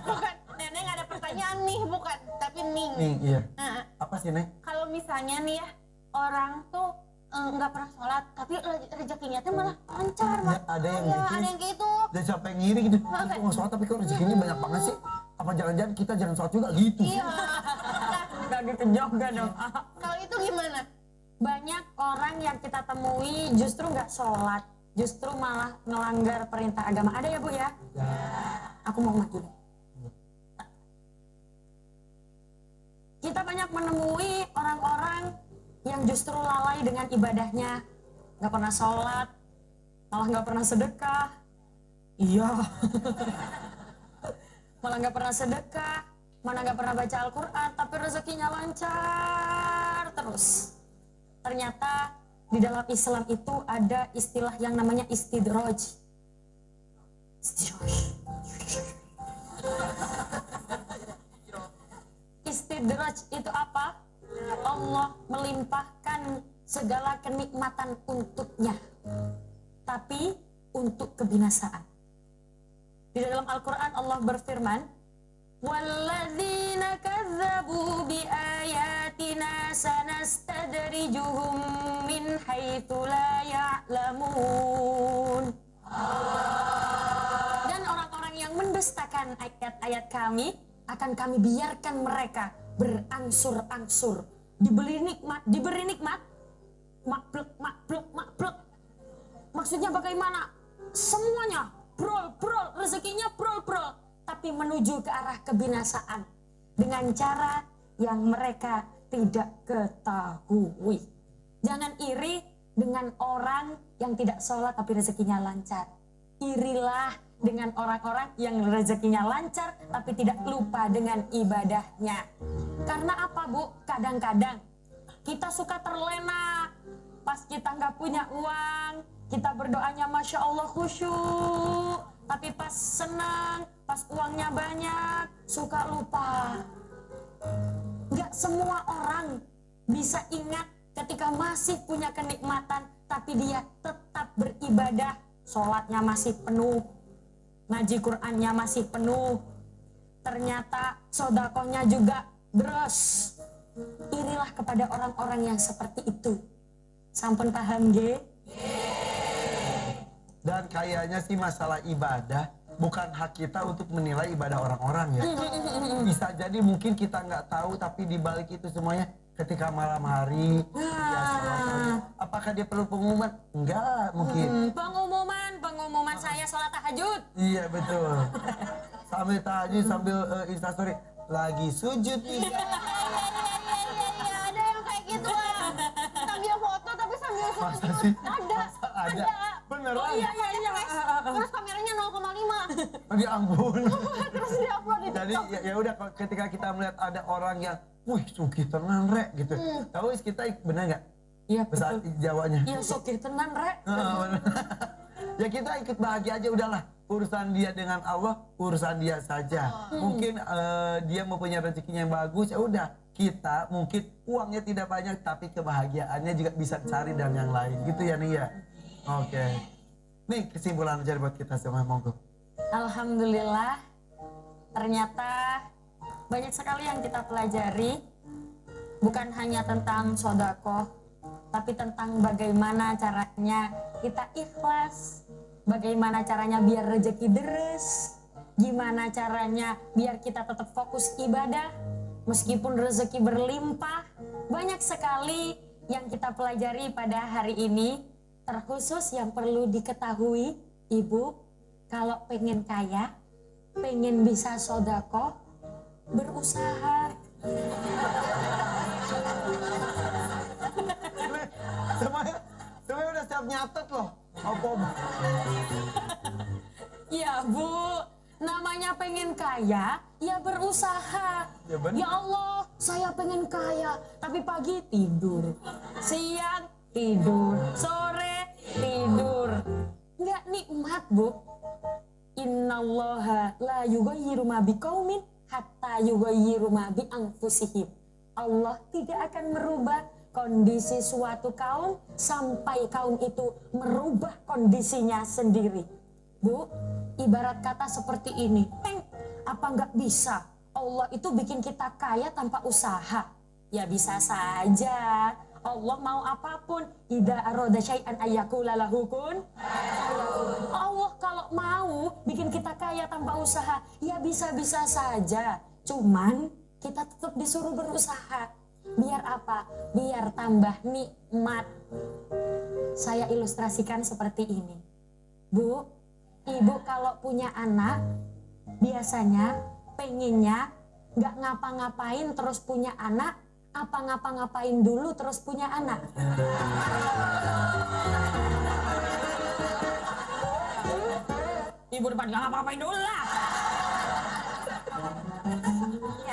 Bukan. Neneng ada pertanyaan nih, bukan. Tapi Ning. Ning, iya. Nah, Apa sih, Neng? kalau misalnya nih ya, orang tuh nggak pernah sholat, tapi rezekinya tuh malah lancar. Ya, ada yang Iya, gitu. ada yang gitu. Dan sampai ngiri gitu. Aku nggak sholat tapi kok rezekinya banyak banget sih. Apa jangan-jangan kita jangan sholat juga gitu? Iya. Gak gitu juga dong. Kalau itu gimana? Banyak orang yang kita temui justru nggak sholat, justru malah melanggar perintah agama. Ada ya Bu ya? Aku mau maju. Kita banyak menemui orang-orang yang justru lalai dengan ibadahnya, nggak pernah sholat, malah nggak pernah sedekah. Iya, malah nggak pernah sedekah, mana nggak pernah baca Al-Quran, tapi rezekinya lancar terus. Ternyata di dalam Islam itu ada istilah yang namanya istidraj. Istidraj itu apa? Allah melimpahkan segala kenikmatan untuknya, tapi untuk kebinasaan. Di dalam Al-Quran Allah berfirman, وَالَّذِينَ كَذَّبُوا بِآيَاتِنَا سَنَسْتَدْرِجُهُم مِّنْ حَيْثُ لَا يَعْلَمُونَ. Dan orang-orang yang mendustakan ayat-ayat kami akan kami biarkan mereka berangsur-angsur, diberi nikmat, makbluk. Maksudnya bagaimana? Semuanya brol, rezekinya brol, tapi menuju ke arah kebinasaan dengan cara yang mereka tidak ketahui. Jangan iri dengan orang yang tidak sholat tapi rezekinya lancar. Irilah dengan orang-orang yang rezekinya lancar tapi tidak lupa dengan ibadahnya. Karena apa, Bu? Kadang-kadang kita suka terlena pas kita nggak punya uang, kita berdoanya Masya Allah khusyuk, tapi pas senang, pas uangnya banyak, suka lupa. Nggak semua orang bisa ingat ketika masih punya kenikmatan, tapi dia tetap beribadah, sholatnya masih penuh, ngaji Qur'annya masih penuh, ternyata sodakohnya juga deres. Irilah kepada orang-orang yang seperti itu. Sampun paham, G? Dan kayaknya sih masalah ibadah bukan hak kita untuk menilai ibadah orang-orang ya. Bisa jadi mungkin kita nggak tahu, tapi dibalik itu semuanya ketika malam hari ya sholat. Apakah dia perlu pengumuman? Enggak mungkin. Pengumuman saya sholat tahajud. Iya betul. Sambil tahajud sambil instastory lagi sujud nih. Iya, ada yang kayak gitu lah. Sambil foto tapi sambil Masa sujud. sih? Ada. Beneran? Oh iya, terus kameranya 0,5. Ya ampun. Terus diupload di Jadi TikTok. ya udah ketika kita melihat ada orang yang wih sugih tenan rek gitu. Tahu kita benar nggak? Iya Bahasa betul. Jawanya. Iya sokir tenan, Rek. Bener. Ya kita ikut bahagia aja udahlah. Urusan dia dengan Allah, urusan dia saja. Mungkin dia mempunyai rezekinya yang bagus, ya udah. Kita mungkin uangnya tidak banyak, tapi kebahagiaannya juga bisa cari dan yang lain. Gitu ya nih ya. Oke. Nih kesimpulan aja buat kita semua, monggo. Alhamdulillah, ternyata banyak sekali yang kita pelajari. Bukan hanya tentang sodako, tapi tentang bagaimana caranya kita ikhlas, bagaimana caranya biar rezeki deres, gimana caranya biar kita tetap fokus ibadah, meskipun rezeki berlimpah. Banyak sekali yang kita pelajari pada hari ini, terkhusus yang perlu diketahui, Ibu, kalau pengen kaya, pengen bisa sodako, berusaha. Semuanya udah siap nyatet loh. Apa? Ya Bu, namanya pengen kaya, ya berusaha. Ya bener. Ya Allah, saya pengen kaya, tapi pagi tidur, siang tidur, sore tidur. Nggak nikmat Bu. Innallaha la yughayyiru ma biqaumin hatta yughayyiru ma bi anfusihim. Allah tidak akan merubah kondisi suatu kaum sampai kaum itu merubah kondisinya sendiri. Bu, ibarat kata seperti ini, apa nggak bisa Allah itu bikin kita kaya tanpa usaha? Ya bisa saja. Allah mau apapun, idza arada syai'an ayyakula lahu kun. Allah kalau mau bikin kita kaya tanpa usaha, ya bisa-bisa saja. Cuman kita tetap disuruh berusaha. Biar apa? Biar tambah nikmat. Saya ilustrasikan seperti ini. Bu, ibu kalau punya anak, biasanya pengennya nggak ngapa-ngapain terus punya anak, apa ngapa-ngapain dulu terus punya anak? Ibu depan nggak ngapa-ngapain dulu lah.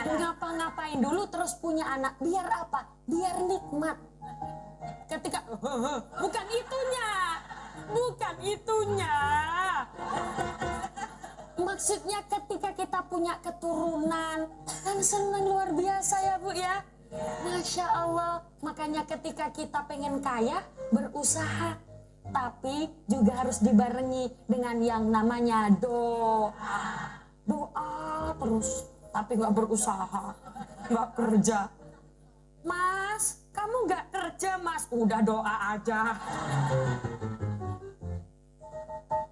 Ngapa-ngapain dulu terus punya anak, biar apa? Biar nikmat. Ketika bukan itunya. Maksudnya ketika kita punya keturunan kan senang luar biasa ya Bu ya. Masya Allah. Makanya ketika kita pengen kaya, berusaha. Tapi juga harus dibarengi dengan yang namanya doa. Doa terus, tapi nggak berusaha, nggak kerja. Mas, kamu nggak kerja Mas, udah doa aja.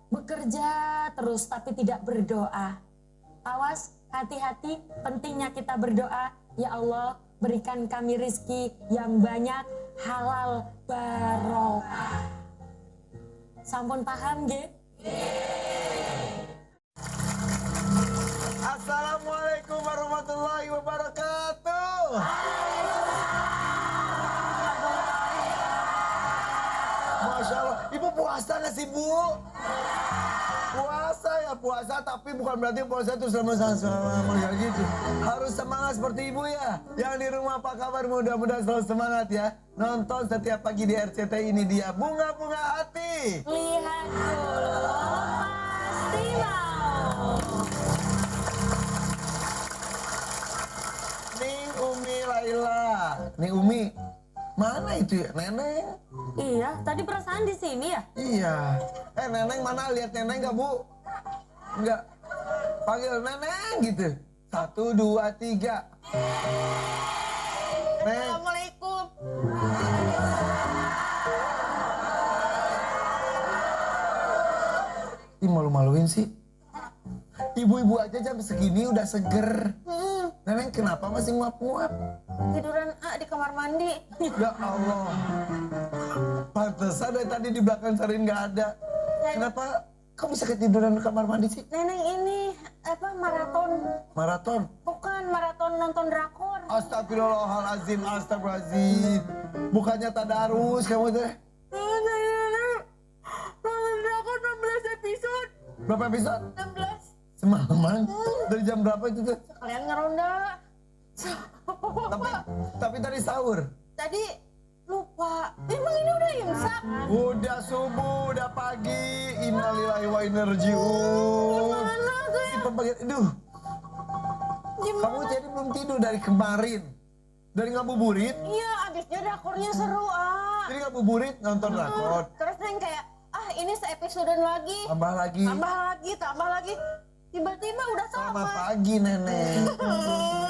Bekerja terus tapi tidak berdoa. Awas, hati-hati, pentingnya kita berdoa. Ya Allah, berikan kami rizki yang banyak, halal, barokah. Sampun paham nggih? Assalamualaikum warahmatullahi wabarakatuh. Masya Allah, Ibu puasa nggak sih Bu? Puasa ya puasa, tapi bukan berarti puasa itu sama gitu. Harus semangat seperti Ibu ya. Yang di rumah apa kabar? Mudah-mudahan selalu semangat ya. Nonton setiap pagi di RCTI, ini dia Bunga-Bunga Hati. Lihat dulu, pasti mau. Ning Umi Laila. Ning Umi, mana itu ya? Neneng? Iya, tadi perasaan di sini ya? Iya. Neneng mana? Lihat Neneng nggak Bu? Nggak. Panggil Neneng gitu. 1, 2, 3. Assalamualaikum. Ih, malu-maluin sih. Ibu-ibu aja jam segini udah seger. Neneng kenapa masih nguap-nguap? Tiduran di kamar mandi. Ya Allah. Pantesan dari tadi di belakang Sarin nggak ada. Kenapa kau bisa ketiduran di kamar mandi sih? Neneng ini maraton. Maraton? Bukan maraton nonton drakor. Astagfirullahaladzim, astagfirullahaladzim. Bukannya tadarus kamu teh? Nonton drakor 16 episode. Berapa episode? 16. Semalaman? Dari jam berapa itu teh? Kalian ngeronda. Tapi tadi sahur? Tadi lupa. Emang ini udah imsak? Udah subuh, udah pagi. Innalillahi wa inna ilaihi raji'un. Gimana tuh ya? Aduh. Kamu jadi belum tidur dari kemarin? Dari ngabuburit? Iya, abisnya drakornya seru Jadi ngabuburit nonton drakor. Terus Neng kayak, ini se-episodean lagi. Tambah lagi. Tambah lagi. Tiba-tiba udah Selamat sama. pagi Nenek.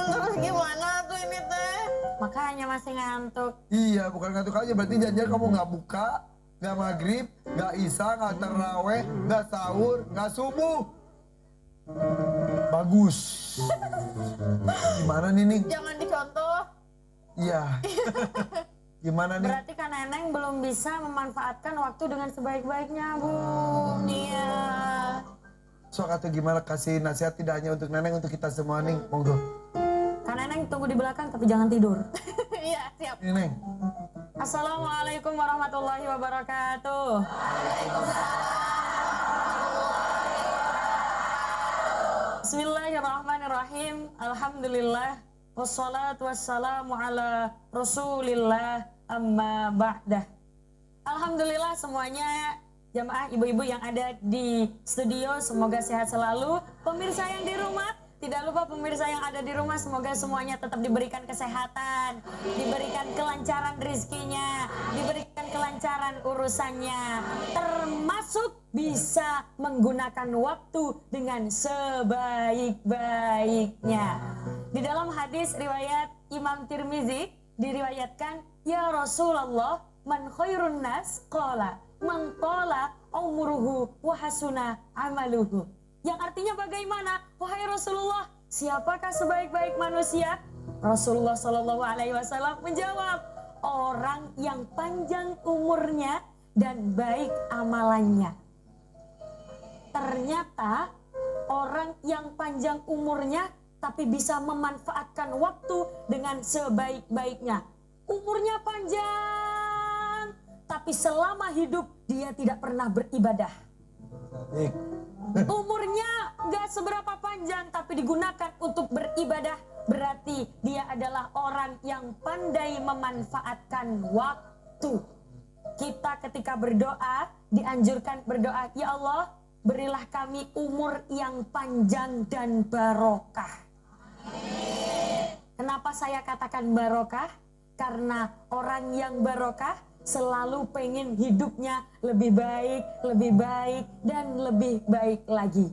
Terus gimana tuh ini teh? Makanya masih ngantuk. Iya, bukan ngantuk aja. Berarti janjian kamu nggak buka, nggak maghrib, nggak isya, nggak taraweh, nggak sahur, nggak subuh. Bagus. Gimana nih? Jangan dicontoh. Iya. Gimana nih? Berarti kan Neneng belum bisa memanfaatkan waktu dengan sebaik-baiknya, Bu. Iya. Sok atau gimana kasih nasihat tidak hanya untuk Neneng, untuk kita semua nih, monggo. Kan Neneng tunggu di belakang tapi jangan tidur. Iya, siap. Ini Neng. Assalamualaikum warahmatullahi wabarakatuh. Bismillahirrahmanirrahim. Alhamdulillah. Wassalatu wassalamu ala rasulillah amma ba'dah. Alhamdulillah semuanya jamaah ibu-ibu yang ada di studio semoga sehat selalu. Pemirsa yang di rumah, tidak lupa pemirsa yang ada di rumah semoga semuanya tetap diberikan kesehatan, diberikan kelancaran rizkinya, diberikan kelancaran urusannya, termasuk bisa menggunakan waktu dengan sebaik-baiknya. Di dalam hadis riwayat Imam Tirmizi diriwayatkan, ya Rasulullah, man khairun nas qala man tala umuruhu wa hasuna amaluhu. Yang artinya bagaimana? Wahai Rasulullah, siapakah sebaik-baik manusia? Rasulullah Shallallahu Alaihi Wasallam menjawab, orang yang panjang umurnya dan baik amalannya. Ternyata orang yang panjang umurnya tapi bisa memanfaatkan waktu dengan sebaik-baiknya. Umurnya panjang, tapi selama hidup dia tidak pernah beribadah. Umurnya gak seberapa panjang, tapi digunakan untuk beribadah, berarti dia adalah orang yang pandai memanfaatkan waktu. Kita ketika berdoa, dianjurkan berdoa, ya Allah, berilah kami umur yang panjang dan barokah. Kenapa saya katakan barokah? Karena orang yang barokah selalu pengen hidupnya lebih baik, dan lebih baik lagi.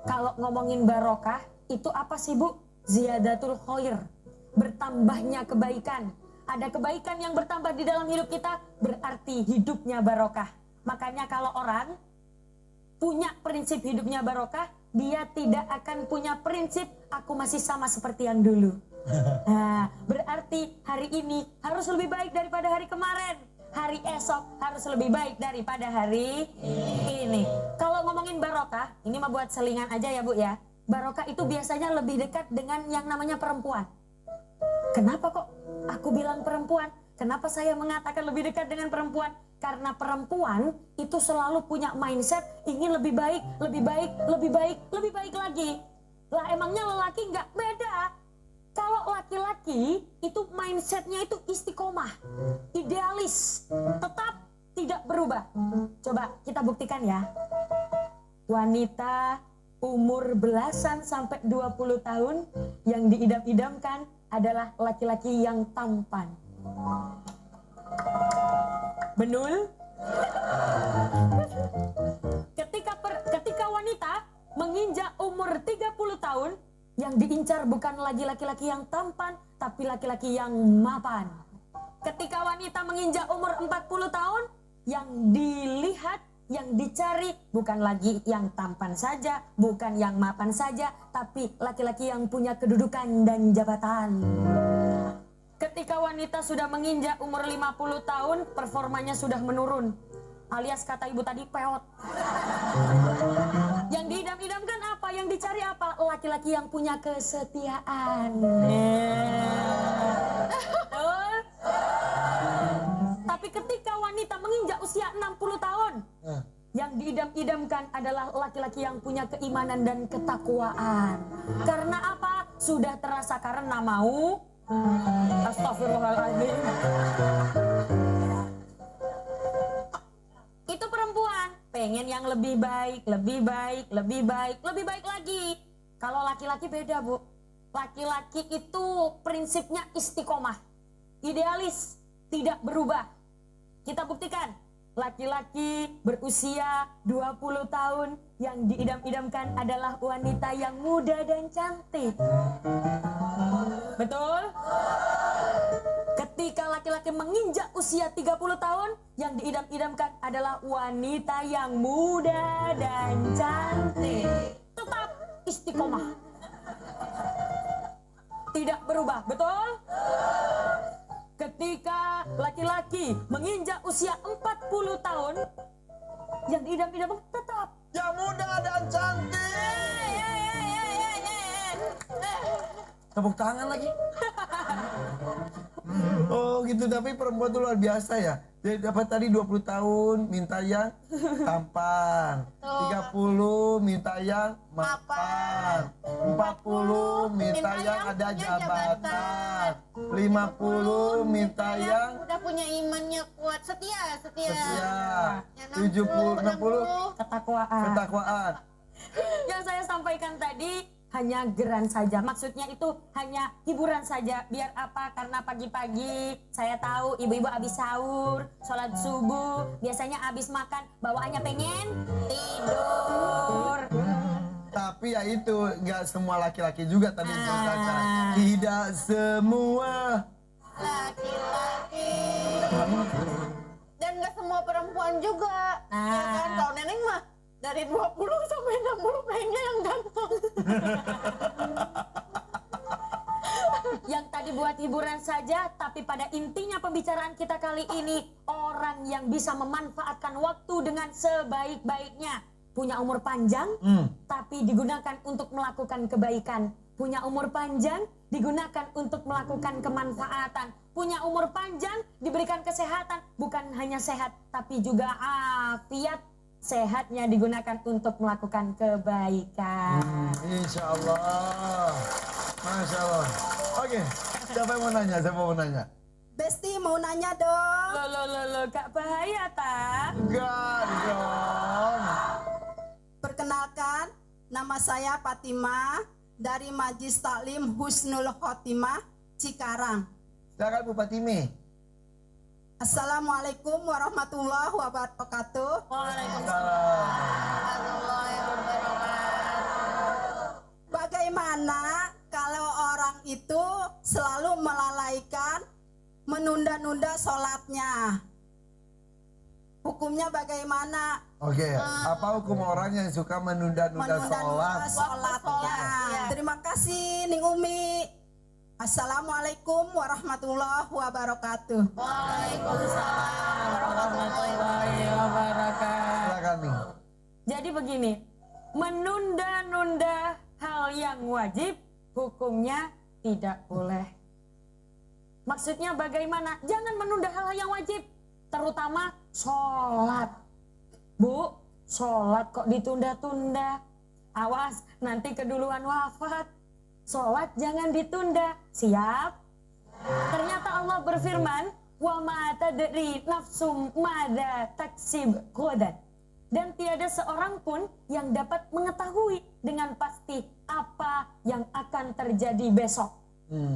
Kalau ngomongin barokah, itu apa sih Bu? Ziyadatul khair, bertambahnya kebaikan. Ada kebaikan yang bertambah di dalam hidup kita, berarti hidupnya barokah. Makanya kalau orang punya prinsip hidupnya barokah, dia tidak akan punya prinsip aku masih sama seperti yang dulu. Nah, berarti hari ini harus lebih baik daripada hari kemarin. Hari esok harus lebih baik daripada hari ini. Kalau ngomongin barokah, ini mah buat selingan aja ya Bu ya. Barokah itu biasanya lebih dekat dengan yang namanya perempuan. Kenapa kok aku bilang perempuan? Kenapa saya mengatakan lebih dekat dengan perempuan? Karena perempuan itu selalu punya mindset ingin lebih baik, lebih baik lagi. Lah emangnya lelaki nggak beda? Kalau laki-laki itu mindsetnya itu istiqomah, idealis, tetap tidak berubah. Coba kita buktikan ya. Wanita umur belasan sampai 20 tahun yang diidam-idamkan adalah laki-laki yang tampan. Betul? Ketika wanita menginjak umur 30 tahun, yang diincar bukan lagi laki-laki yang tampan, tapi laki-laki yang mapan. Ketika wanita menginjak umur 40 tahun, yang dilihat, yang dicari bukan lagi yang tampan saja, bukan yang mapan saja, tapi laki-laki yang punya kedudukan dan jabatan. Ketika wanita sudah menginjak umur 50 tahun, performanya sudah menurun. Alias kata ibu tadi, peot. Yang diidam-idamkan apa? Yang dicari apa? Laki-laki yang punya kesetiaan. Tapi ketika wanita menginjak usia 60 tahun, yang diidam-idamkan adalah laki-laki yang punya keimanan dan ketakwaan. Karena apa? Sudah terasa karena mau. Astagfirullahaladzim. Itu perempuan pengen yang lebih baik lagi. Kalau laki-laki beda Bu. Laki-laki itu prinsipnya istiqomah, idealis, tidak berubah. Kita buktikan. Laki-laki berusia 20 tahun yang diidam-idamkan adalah wanita yang muda dan cantik. Betul? Ketika laki-laki menginjak usia 30 tahun, yang diidam-idamkan adalah wanita yang muda dan cantik. Tetap istiqomah. Tidak berubah, betul? Ketika laki-laki menginjak usia 40 tahun, yang diidam-idamkan tetap yang muda dan cantik. Tepuk tangan lagi. Oh gitu, tapi perempuan itu luar biasa ya. Jadi dapat tadi 20 tahun minta yang tampan, 30 minta yang mapan, 40 minta yang ada jabatan, 50 minta yang udah punya imannya kuat, setia. 70, 60 ketakwaan. Yang saya sampaikan tadi hanya geran saja, maksudnya itu hanya hiburan saja. Biar apa? Karena pagi-pagi saya tahu ibu-ibu habis sahur, sholat subuh, biasanya habis makan bawaannya pengen tidur. Tapi ya itu nggak semua laki-laki juga tadi ceritakan. Tidak semua Laki-laki dan gak semua perempuan juga. Ya kan, kalau neneng mah dari 20 sampai 60 pengennya yang ganteng. Yang tadi buat hiburan saja, tapi pada intinya pembicaraan kita kali ini, orang yang bisa memanfaatkan waktu dengan sebaik-baiknya, punya umur panjang, tapi digunakan untuk melakukan kebaikan. Punya umur panjang digunakan untuk melakukan kemanfaatan. Punya umur panjang diberikan kesehatan. Bukan hanya sehat tapi juga afiat. Sehatnya digunakan untuk melakukan kebaikan. Insya Allah. Masya Allah. Oke, siapa yang mau nanya? Siapa mau nanya? Besti mau nanya dong. Loh, Kak bahaya tak? Enggak dong. Perkenalkan, nama saya Fatimah dari Majlis Taklim Husnul Khotimah Cikarang. Silakan Bu Fatime. Assalamualaikum warahmatullahi wabarakatuh. Bagaimana kalau orang itu selalu melalaikan, menunda-nunda sholatnya? Hukumnya bagaimana? Oke, apa hukum orang yang suka menunda-nunda sholat? Sholatnya. Terima kasih Ning Umi. Assalamualaikum warahmatullahi wabarakatuh. Silakan nih. Jadi begini, menunda-nunda hal yang wajib hukumnya tidak boleh. Maksudnya bagaimana? Jangan menunda hal yang wajib, terutama sholat. Bu, sholat kok ditunda-tunda? Awas, nanti keduluan wafat. Sholat jangan ditunda. Siap? Ternyata Allah berfirman, wa ma tadri nafsum madza taksib ghadan. Dan tiada seorang pun yang dapat mengetahui dengan pasti apa yang akan terjadi besok.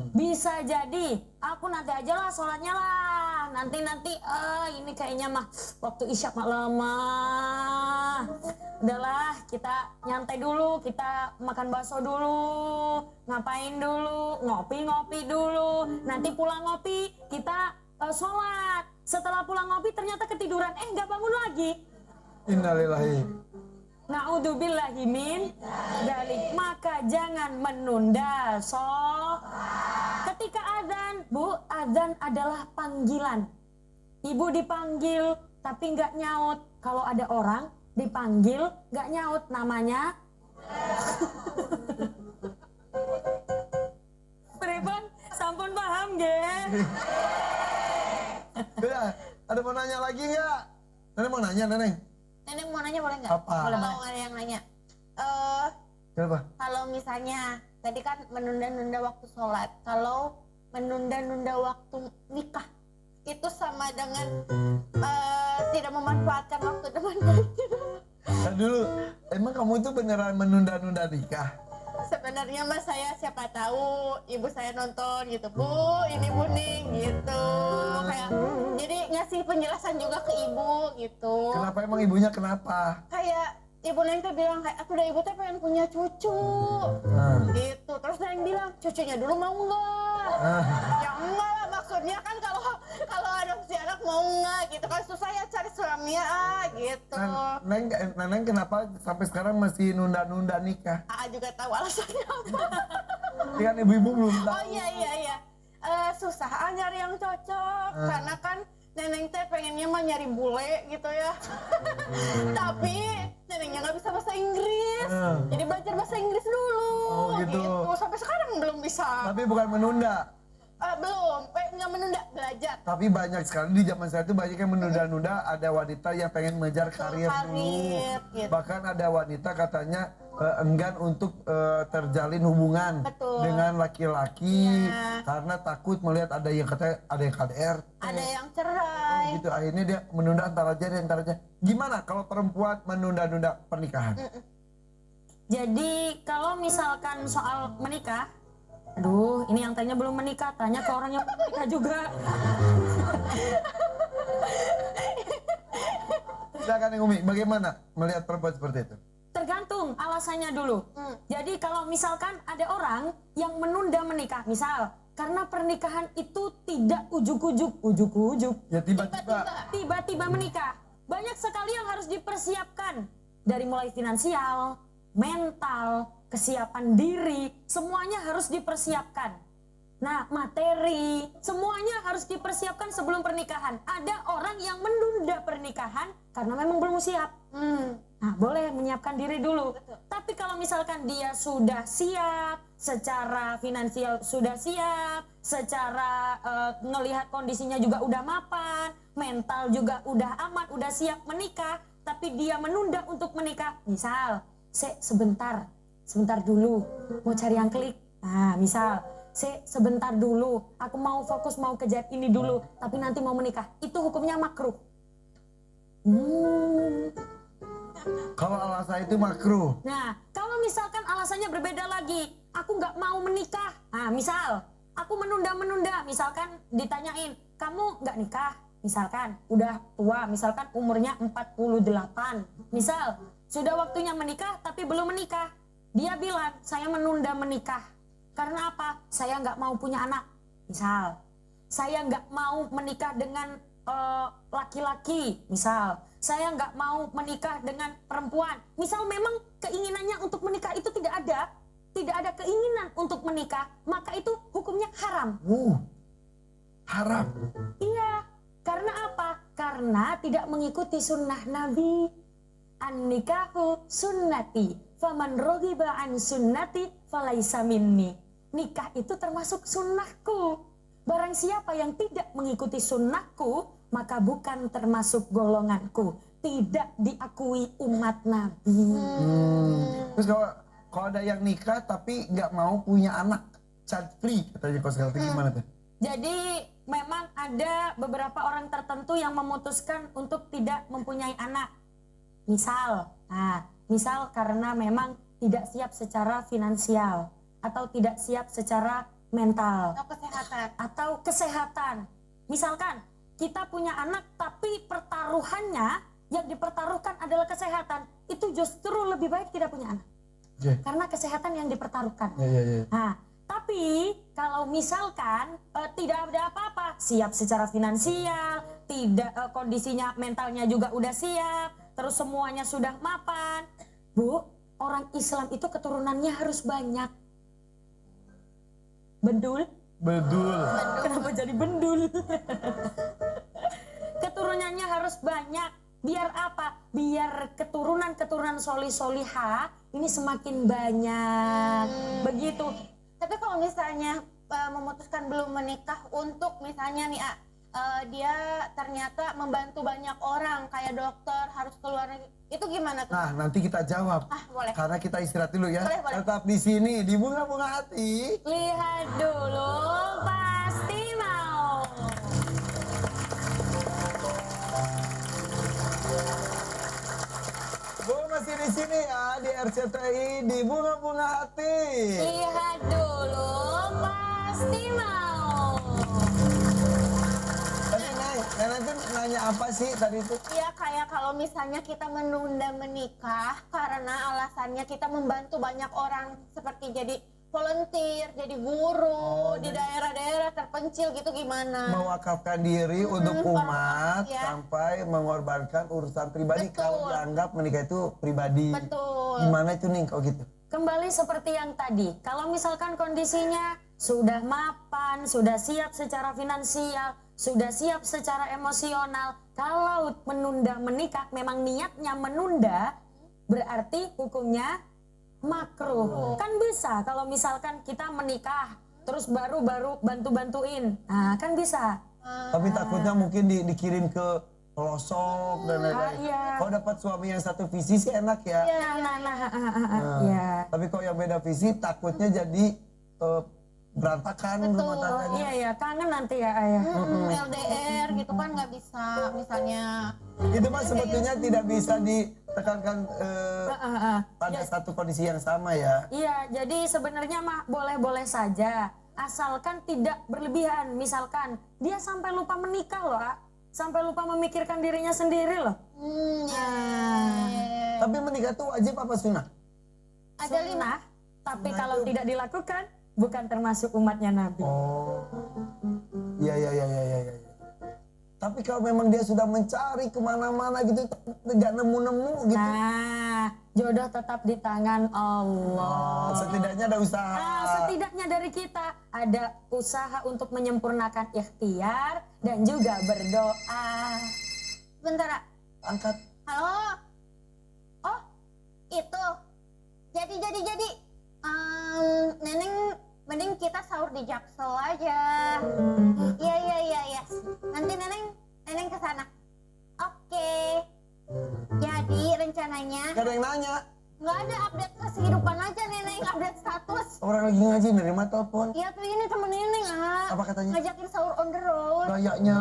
Bisa jadi aku nanti aja lah sholatnya lah, nanti ini kayaknya mah waktu isya mak lama, udahlah kita nyantai dulu, kita makan bakso dulu, ngapain dulu, ngopi dulu, nanti pulang ngopi kita sholat, setelah pulang ngopi ternyata ketiduran, nggak bangun lagi. Innalillahi. Na'udzubillahi min dzalik. Maka jangan menunda ketika azan. Bu, azan adalah panggilan. Ibu dipanggil tapi nggak nyaut. Kalau ada orang dipanggil nggak nyaut, namanya Pripun, sampun paham nggih? Udah, ada mau nanya lagi nggak? Nenek mau nanya, Neneng. Neneng mau nanya boleh nggak? Apa? Kalau ada yang nanya. Kenapa? Kalau misalnya tadi kan menunda-nunda waktu sholat, kalau menunda-nunda waktu nikah itu sama dengan tidak memanfaatkan waktu depan. Nah dulu, emang kamu itu beneran menunda-nunda nikah? Sebenarnya mas saya siapa tahu ibu saya nonton gitu, Bu ini Bu Ning gitu, kayak jadi ngasih penjelasan juga ke ibu gitu. Kenapa emang ibunya kenapa? Kayak ibu Neng tuh bilang kayak aku udah ibu tuh pengen punya cucu gitu, terus Neng bilang cucunya dulu mau nggak? Ya enggak lah, maksudnya kan kalau adopsi anak mau nggak gitu kan, susah ya cari suaminya gitu. Neneng kenapa sampai sekarang masih nunda-nunda nikah? Juga tahu alasannya apa. Kan ibu-ibu belum tahu. Oh iya. Susah nyari yang cocok karena kan Neneng teh pengennya mah nyari bule gitu ya. Tapi nenengnya nggak bisa bahasa Inggris, jadi belajar bahasa Inggris dulu. Oh gitu. Sampai sekarang belum bisa. Tapi bukan menunda. Belum, nggak menunda belajar. Tapi banyak sekali di zaman saya itu banyak yang menunda-nunda. Ada wanita yang pengen mengejar karir dulu. Gitu. Bahkan ada wanita katanya enggan untuk terjalin hubungan dengan laki-laki karena takut melihat ada yang katanya ada yang KDR, ada yang cerai. Gitu. Akhirnya dia menunda antar aja. Gimana kalau perempuan menunda-nunda pernikahan? Jadi kalau misalkan soal menikah, aduh ini yang tanya belum menikah, tanya ke orang yang menikah juga. Silakan Umi, bagaimana melihat perempuan seperti itu? Tergantung alasannya dulu. Jadi kalau misalkan ada orang yang menunda menikah, misal karena pernikahan itu tidak ujuk-ujuk. Ya tiba-tiba menikah. Banyak sekali yang harus dipersiapkan. Dari mulai finansial, mental, kesiapan diri, semuanya harus dipersiapkan. Nah, materi, semuanya harus dipersiapkan sebelum pernikahan. Ada orang yang menunda pernikahan karena memang belum siap. Nah, boleh menyiapkan diri dulu. Tapi Tapi kalau misalkan dia sudah siap, secara finansial sudah siap, secara ngelihat kondisinya juga udah mapan, mental juga udah aman, udah siap menikah, tapi dia menunda untuk menikah. Misal, sebentar dulu, mau cari yang klik. Nah, misal, sebentar dulu, aku mau fokus, mau kejar ini dulu, tapi nanti mau menikah. Itu hukumnya makruh. Kalau alasan itu makruh. Nah, kalau misalkan alasannya berbeda lagi, aku nggak mau menikah. Nah, misal, aku menunda-menunda, misalkan ditanyain, kamu nggak nikah? Misalkan, udah tua, misalkan umurnya 48. Misal, sudah waktunya menikah tapi belum menikah. Dia bilang, saya menunda menikah. Karena apa? Saya nggak mau punya anak. Misal, saya nggak mau menikah dengan laki-laki. Misal, saya nggak mau menikah dengan perempuan. Misal memang keinginannya untuk menikah itu tidak ada keinginan untuk menikah, maka itu hukumnya haram. Haram. Iya, karena apa? Karena tidak mengikuti sunnah Nabi. An-nikahu sunnati, faman roghiba an sunnati falaisa minni. Nikah itu termasuk sunnahku. Barang siapa yang tidak mengikuti sunnahku, maka bukan termasuk golonganku, tidak diakui umat Nabi. Terus kalau ada yang nikah tapi nggak mau punya anak, child free katanya Coach Kelty, gimana tuh? Jadi memang ada beberapa orang tertentu yang memutuskan untuk tidak mempunyai anak. Misal karena memang tidak siap secara finansial atau tidak siap secara mental atau kesehatan. Misalkan kita punya anak tapi pertaruhannya yang dipertaruhkan adalah kesehatan, itu justru lebih baik tidak punya anak. Karena kesehatan yang dipertaruhkan. Nah, tapi kalau misalkan tidak ada apa-apa, siap secara finansial, tidak kondisinya mentalnya juga udah siap, terus semuanya sudah mapan. Bu, orang Islam itu keturunannya harus banyak. Bedul? Kenapa jadi bendul? Keturunannya harus banyak. Biar apa? Biar keturunan solihah ini semakin banyak. Begitu. Tapi kalau misalnya memutuskan belum menikah untuk misalnya nih dia ternyata membantu banyak orang kayak dokter harus keluar negeri, itu gimana tuh? Nah, nanti kita jawab. Boleh. Karena kita istirahat dulu ya. Boleh. Tetap di sini di Bunga-Bunga Hati. Lihat dulu, pasti mau. Bu masih di sini ya di RCTI di Bunga-Bunga Hati. Lihat dulu, pasti mau. Tadi Nenek tuh nanya apa sih tadi itu? Iya, kayak kalau misalnya kita menunda menikah karena alasannya kita membantu banyak orang seperti jadi volunteer, jadi guru di daerah-daerah terpencil gitu, gimana? Mewakafkan diri untuk umat ya. sampai mengorbankan urusan pribadi. Betul. Kalau dianggap menikah itu pribadi. Betul. Gimana itu nih kalau gitu? Kembali seperti yang tadi, kalau misalkan kondisinya sudah mapan, sudah siap secara finansial, sudah siap secara emosional, kalau menunda menikah, memang niatnya menunda, berarti hukumnya makruh. Kan bisa kalau misalkan kita menikah, terus baru bantu-bantuin, nah kan bisa. Tapi takutnya mungkin dikirim ke pelosok dan lain-lain. Iya. Kalau dapat suami yang satu visi sih enak ya. Iya. Tapi kalau yang beda visi takutnya jadi berantakan rumah tangganya. Iya, kangen nanti ya ayah. LDR gitu kan nggak bisa misalnya. Itu mah sebetulnya tidak bisa ditekankan pada satu kondisi yang sama ya. Iya, jadi sebenarnya mah boleh-boleh saja, asalkan tidak berlebihan. Misalkan dia sampai lupa menikah loh, sampai lupa memikirkan dirinya sendiri loh. Tapi menikah itu wajib apa sunnah? Ada Sunnah, tapi kalau tidak dilakukan bukan termasuk umatnya Nabi. Oh, iya. Tapi kalau memang dia sudah mencari kemana-mana gitu, nggak nemu-nemu gitu. Nah, jodoh tetap di tangan Allah. Setidaknya ada usaha. Setidaknya dari kita ada usaha untuk menyempurnakan ikhtiar dan juga berdoa. Bentar, Angkat. halo. Oh, itu. Jadi Neneng mending kita sahur di Jaksel aja. Iya. Nanti Neneng ke sana. Oke. Jadi rencananya Gak ada yang nanya. nggak ada update kehidupan aja, Neneng update status. Orang lagi ngaji nerima telepon. Iya tuh ini temen Neneng Apa katanya? ngajakin sahur on the road. Gayanya.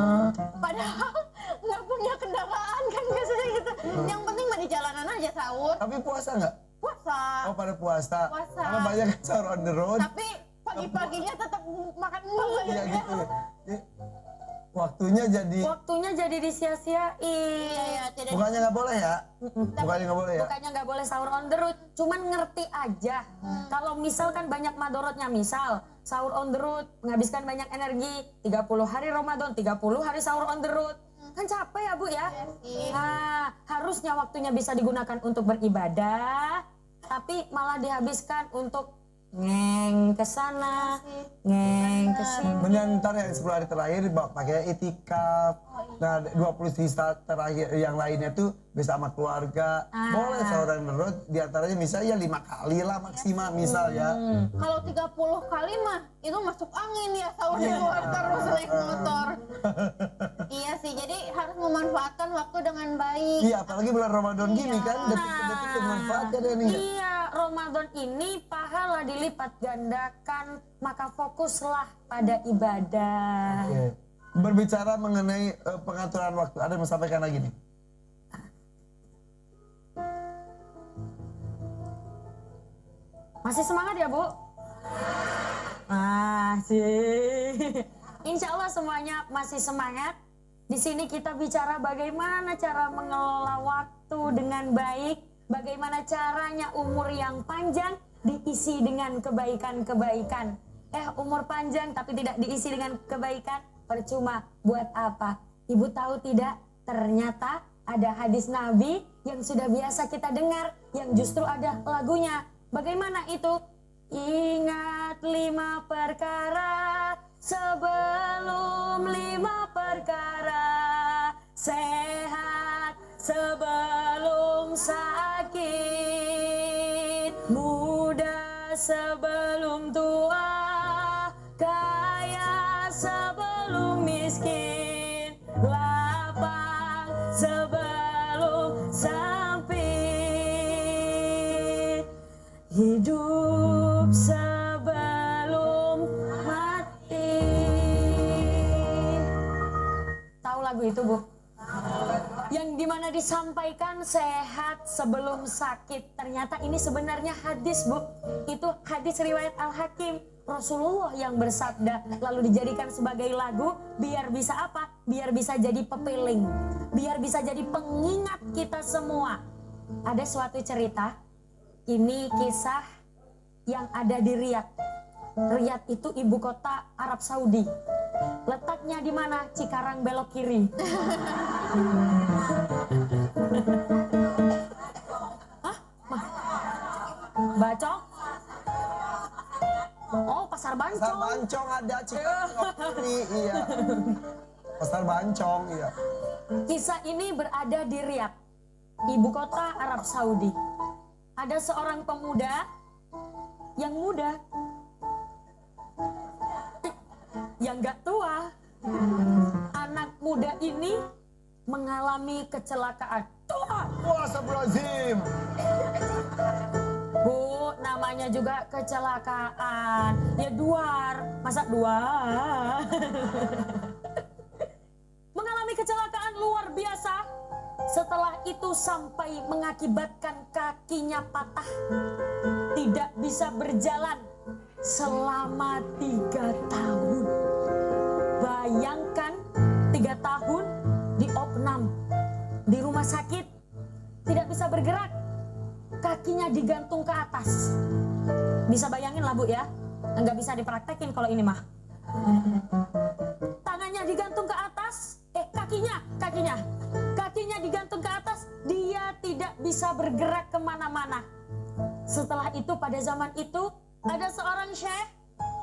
Padahal nggak punya kendaraan kan biasanya gitu. Yang penting mah di jalanan aja sahur. Tapi puasa nggak? Puasa. Oh pada puasa. Puasa. Karena banyak yang sahur on the road. Tapi pagi-paginya tetap makan mie. Iya gitu. Jadi, waktunya jadi disia-siain. Iya, tidak. bukannya nggak boleh ya? Bukannya nggak boleh ya? Bukannya nggak boleh sahur on the road, cuman ngerti aja. Kalau misalkan banyak madorotnya, misal sahur on the road menghabiskan banyak energi, 30 hari Ramadan, 30 hari sahur on the road. Kan capek ya Bu ya? Nah, harusnya waktunya bisa digunakan untuk beribadah, tapi malah dihabiskan untuk ngeng ke sana, ngeng ke sini. Mending ntar yang 10 hari terakhir pakai itikaf. Nah 20 sisa terakhir yang lainnya tuh bisa sama keluarga. Boleh sahur on the road, diantaranya misalnya 5 kali lah maksimal misal ya. Kalau 30 kali mah itu masuk angin ya sahur di luar terus naik motor. Iya sih, jadi harus memanfaatkan waktu dengan baik. Iya apalagi bulan Ramadan gini kan, detik-detik itu manfaatnya deh nih. Iya, Ramadan ini pahala dilipat gandakan, maka fokuslah pada ibadah. Oke. Berbicara mengenai pengaturan waktu, ada yang mau sampaikan lagi nih? Masih semangat ya Bu? Masih. Insya Allah semuanya masih semangat. Di sini kita bicara bagaimana cara mengelola waktu dengan baik, bagaimana caranya umur yang panjang diisi dengan kebaikan-kebaikan. Umur panjang tapi tidak diisi dengan kebaikan, percuma, buat apa? Ibu tahu tidak? Ternyata ada hadis Nabi yang sudah biasa kita dengar, yang justru ada lagunya. Bagaimana itu? Ingat 5 perkara sebelum 5 perkara, sehat sebelum sakit, muda sebelum tua, kaya sebelum miskin, lapang sebelum sempit, hidup sebelum mati. Tahu lagu itu Bu? Yang dimana disampaikan sehat sebelum sakit. Ternyata ini sebenarnya hadis Bu. Itu hadis riwayat Al-Hakim. Rasulullah yang bersabda, lalu dijadikan sebagai lagu, biar bisa apa? Biar bisa jadi pepiling, biar bisa jadi pengingat kita semua. Ada suatu cerita, ini kisah yang ada di Riyadh. Riyadh itu ibu kota Arab Saudi. Letaknya di mana? Cikarang belok kiri. Hah? Bacok? Oh, Pasar Bancong. Pasar Bancong ada Cikarang ini, iya. Pasar Bancong, iya. Kisah ini berada di Riyadh, ibu kota Arab Saudi. Ada seorang pemuda yang muda, yang gak tua. Anak muda ini mengalami kecelakaan. Wah, astagfirullahaladzim. Bu, namanya juga kecelakaan. Ya duar, masa duar? Mengalami kecelakaan luar biasa. Setelah itu sampai mengakibatkan kakinya patah. Tidak bisa berjalan selama 3 tahun. Bayangkan 3 tahun di opnam, di rumah sakit, tidak bisa bergerak. Kakinya digantung ke atas. Bisa bayangin lah Bu ya, nggak bisa dipraktekin kalau ini mah. Tangannya digantung ke atas, kakinya digantung ke atas, dia tidak bisa bergerak kemana-mana. Setelah itu pada zaman itu ada seorang syekh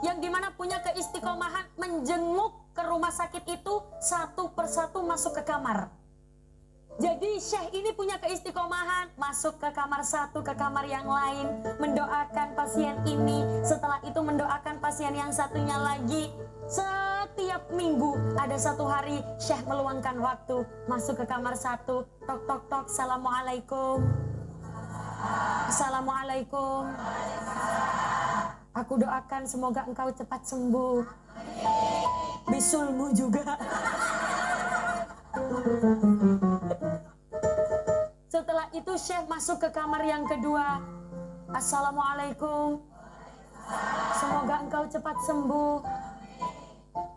yang dimana punya keistiqomahan menjenguk ke rumah sakit itu satu persatu masuk ke kamar. Jadi Syekh ini punya keistiqomahan, masuk ke kamar satu, ke kamar yang lain, mendoakan pasien ini, setelah itu mendoakan pasien yang satunya lagi. Setiap minggu ada satu hari Syekh meluangkan waktu, masuk ke kamar satu, tok tok tok, assalamualaikum. Assalamualaikum. Aku doakan semoga engkau cepat sembuh. Bisulmu juga. Setelah itu Syekh masuk ke kamar yang kedua. Assalamualaikum. Semoga engkau cepat sembuh.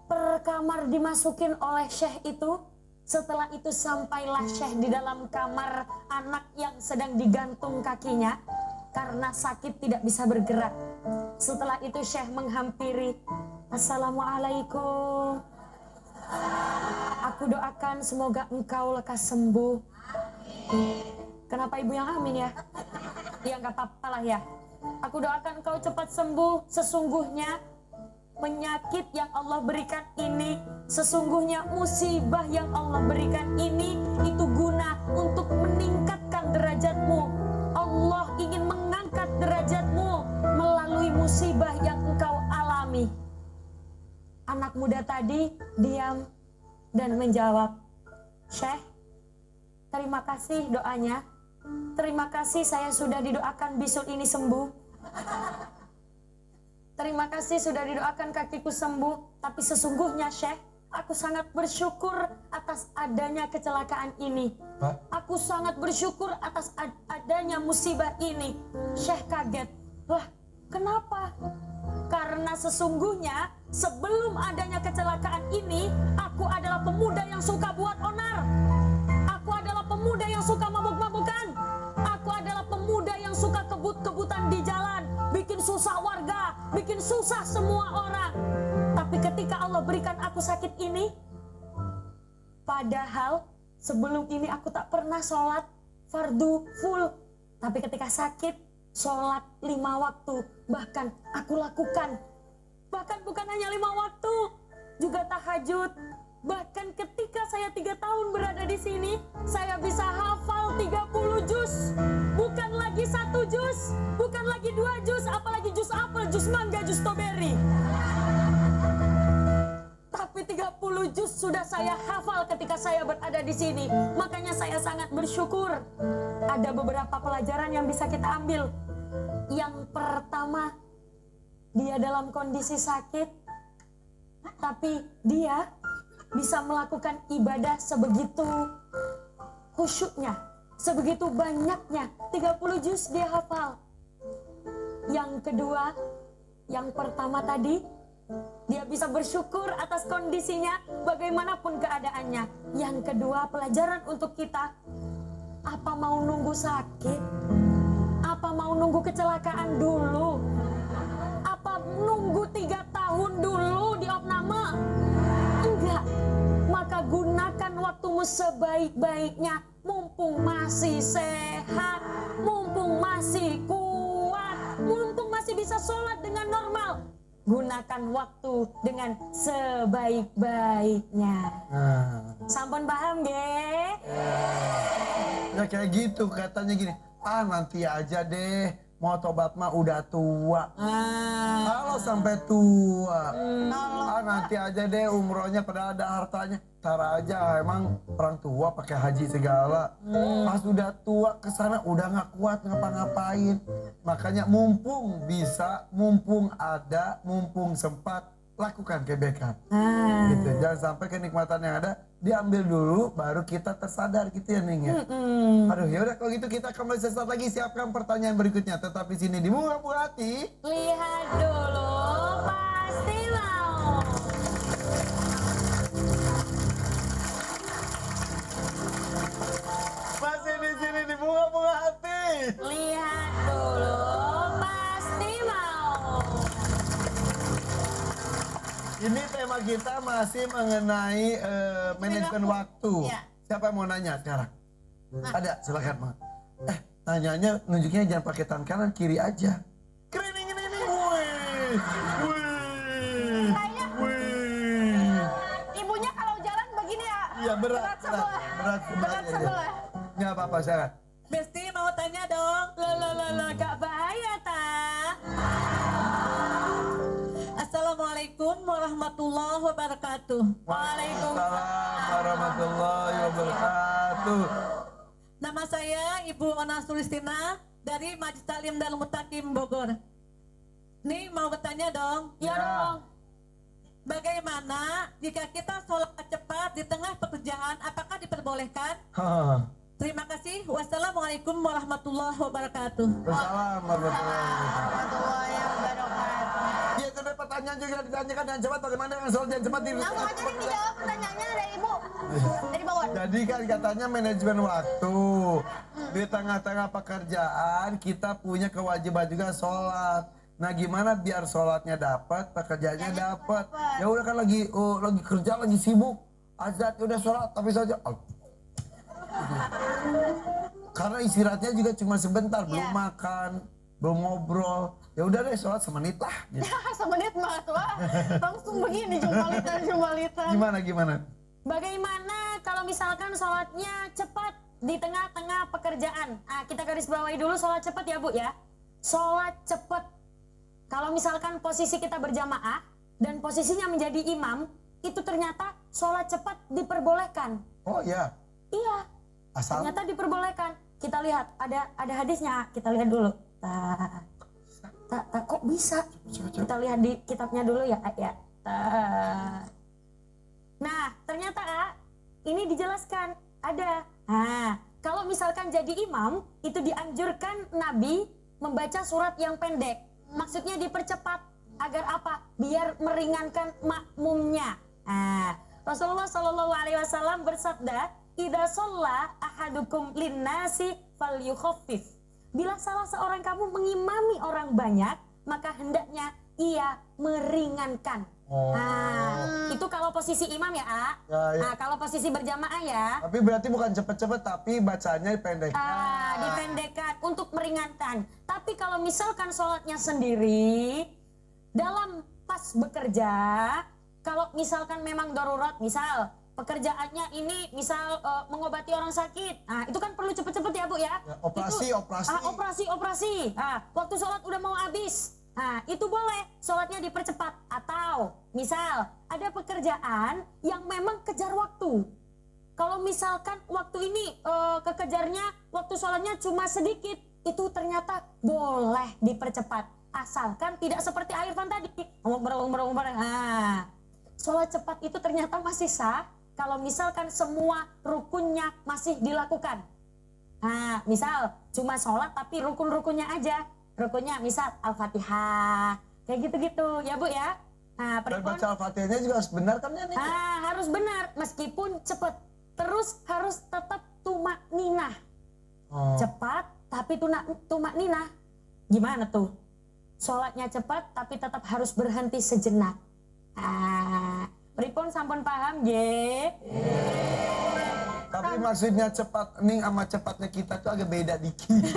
Per kamar dimasukin oleh Syekh itu. Setelah itu sampailah Syekh di dalam kamar anak yang sedang digantung kakinya karena sakit tidak bisa bergerak. Setelah itu Syekh menghampiri. Assalamualaikum. Aku doakan semoga engkau lekas sembuh. Kenapa ibu yang amin ya? Ya nggak apa-apa lah ya. Aku doakan engkau cepat sembuh. Sesungguhnya penyakit yang Allah berikan ini, sesungguhnya musibah yang Allah berikan ini, itu guna untuk meningkatkan derajatmu. Allah ingin mengangkat derajatmu melalui musibah yang engkau alami. Anak muda tadi diam dan menjawab, Syekh, terima kasih doanya. Terima kasih saya sudah didoakan bisul ini sembuh. Terima kasih sudah didoakan kakiku sembuh. Tapi sesungguhnya Syekh, aku sangat bersyukur atas adanya kecelakaan ini. Aku sangat bersyukur atas adanya musibah ini. Syekh kaget. Lah, kenapa? Karena sesungguhnya sebelum adanya kecelakaan ini, aku adalah pemuda yang suka buat onar. Aku adalah pemuda yang suka mabuk-mabukan. Aku adalah pemuda yang suka kebut-kebutan di jalan, bikin susah warga, bikin susah semua orang. Tapi ketika Allah berikan aku sakit ini, padahal sebelum ini aku tak pernah sholat fardu full. Tapi ketika sakit, sholat 5 waktu, bahkan aku lakukan. Bahkan bukan hanya 5 waktu, juga tahajud. Bahkan ketika saya 3 tahun berada di sini, saya bisa hafal 30 juz. Bukan lagi 1 juz, bukan lagi 2 juz, apalagi juz apel, juz mangga, juz strawberry. Tapi 30 juz sudah saya hafal ketika saya berada di sini. Makanya saya sangat bersyukur. Ada beberapa pelajaran yang bisa kita ambil. Yang pertama, dia dalam kondisi sakit, tapi dia bisa melakukan ibadah sebegitu khusyuknya, sebegitu banyaknya. 30 juz dia hafal. Yang kedua, yang pertama tadi, dia bisa bersyukur atas kondisinya bagaimanapun keadaannya. Yang kedua, pelajaran untuk kita, apa mau nunggu sakit? Apa mau nunggu kecelakaan dulu? Apa nunggu 3 tahun dulu di opname? Enggak. Maka gunakan waktumu sebaik-baiknya. Mumpung masih sehat, mumpung masih kuat, mumpung masih bisa sholat dengan normal. Gunakan waktu dengan sebaik-baiknya. Sampun paham ge? Ya kayak gitu katanya gini. Nanti aja deh, mau tobat mah udah tua. Kalau sampai tua, nanti aja deh umrohnya pada ada hartanya. Tar aja, emang orang tua pakai haji segala. Pas udah tua kesana udah nggak kuat ngapa-ngapain. Makanya mumpung bisa, mumpung ada, mumpung sempat, lakukan kebaikan. Gitu. Jangan sampai kenikmatan yang ada diambil dulu, baru kita tersadar gitu ya Ning ya. Aduh ya udah kalau gitu kita kembali sesaat lagi, siapkan pertanyaan berikutnya. Tetap di sini di Bunga-Bunga Hati. Lihat dulu, pasti mau. Masih di sini di Bunga-Bunga Hati. Lihat dulu, pasti mau. Ini tema kita masih mengenai manajemen waktu. Siapa yang mau nanya sekarang? Ada, silakan Bang. Tanyanya nunjuknya jangan pakai tangan kanan, kiri aja. Keren ini. Wih. Kayaknya ibunya kalau jalan begini ya. Iya berat sebelah. Nggak apa-apa, silakan. Besti mau tanya dong. Loh, gak bahaya tak? Assalamualaikum warahmatullahi wabarakatuh. Waalaikumsalam warahmatullahi wabarakatuh. Nama saya Ibu Ona Sulistina dari Majelis Taklim Darul Mutakim Bogor. Nih mau bertanya dong. Ya dong. Bagaimana jika kita sholat cepat di tengah pekerjaan, apakah diperbolehkan? Terima kasih. Wassalamualaikum warahmatullahi wabarakatuh. Waalaikumsalam warahmatullahi warahmatullahi wabarakatuh. Iya, itu ada pertanyaan juga ditanyakan dengan cepat. Bagaimana dengan sholat yang cepat di Langsung aja nih dijawab pertanyaannya dari Ibu. Dari Bogor. Jadi kan katanya manajemen waktu. Di tengah-tengah pekerjaan kita punya kewajiban juga sholat. Nah, gimana biar sholatnya dapat, pekerjaannya dapat? Ya udah kan lagi kerja, lagi sibuk. Azan udah sholat tapi saja. Karena istirahatnya juga cuma sebentar, belum makan, belum ngobrol. Ya udah deh sholat semenit lah. Gitu. Semenit mah tuh. Langsung begini jumbalitan. Gimana? Bagaimana kalau misalkan sholatnya cepat di tengah-tengah pekerjaan? Kita garis bawahi dulu sholat cepat ya Bu ya. Sholat cepat. Kalau misalkan posisi kita berjamaah dan posisinya menjadi imam, itu ternyata sholat cepat diperbolehkan. Oh iya? Iya. Asal? Ternyata diperbolehkan. Kita lihat, ada hadisnya, kita lihat dulu. Kok bisa? Kita lihat di kitabnya dulu ya. Nah, ternyata ini dijelaskan, ada. Nah, kalau misalkan jadi imam, itu dianjurkan Nabi membaca surat yang pendek. Maksudnya dipercepat agar apa? Biar meringankan makmumnya. Rasulullah Shallallahu Alaihi Wasallam bersabda, "Idza shalla ahadukum linnasi falyukhaffif." Bila salah seorang kamu mengimami orang banyak, maka hendaknya ia meringankan. Itu kalau posisi imam ya, Ya. kalau posisi berjamaah ya. Tapi berarti bukan cepet-cepet, tapi bacanya pendek. Dipendekkan untuk meringankan. Tapi kalau misalkan sholatnya sendiri, dalam pas bekerja, kalau misalkan memang darurat, misal pekerjaannya ini misal mengobati orang sakit, itu kan perlu cepet-cepet ya Bu ya. Operasi. Operasi. Waktu sholat udah mau habis. Itu boleh sholatnya dipercepat. Atau misal ada pekerjaan yang memang kejar waktu. Kalau misalkan waktu ini kekejarnya waktu sholatnya cuma sedikit, itu ternyata boleh dipercepat. Asalkan tidak seperti Irfan tadi, ngomong. Sholat cepat itu ternyata masih sah kalau misalkan semua rukunnya masih dilakukan. Misal cuma sholat tapi rukun-rukunnya aja. Rukunnya misal Al-Fatihah, kayak gitu-gitu ya Bu ya. Dan baca Al-Fatihahnya juga harus benar kan ya? Harus benar, meskipun cepat. Terus harus tetap tumak ninah. Cepat tapi tumak ninah. Gimana tuh? Sholatnya cepat tapi tetap harus berhenti sejenak. Pripun sampun paham nggih? Tapi maksudnya cepat ning sama cepatnya kita tuh agak beda dikit.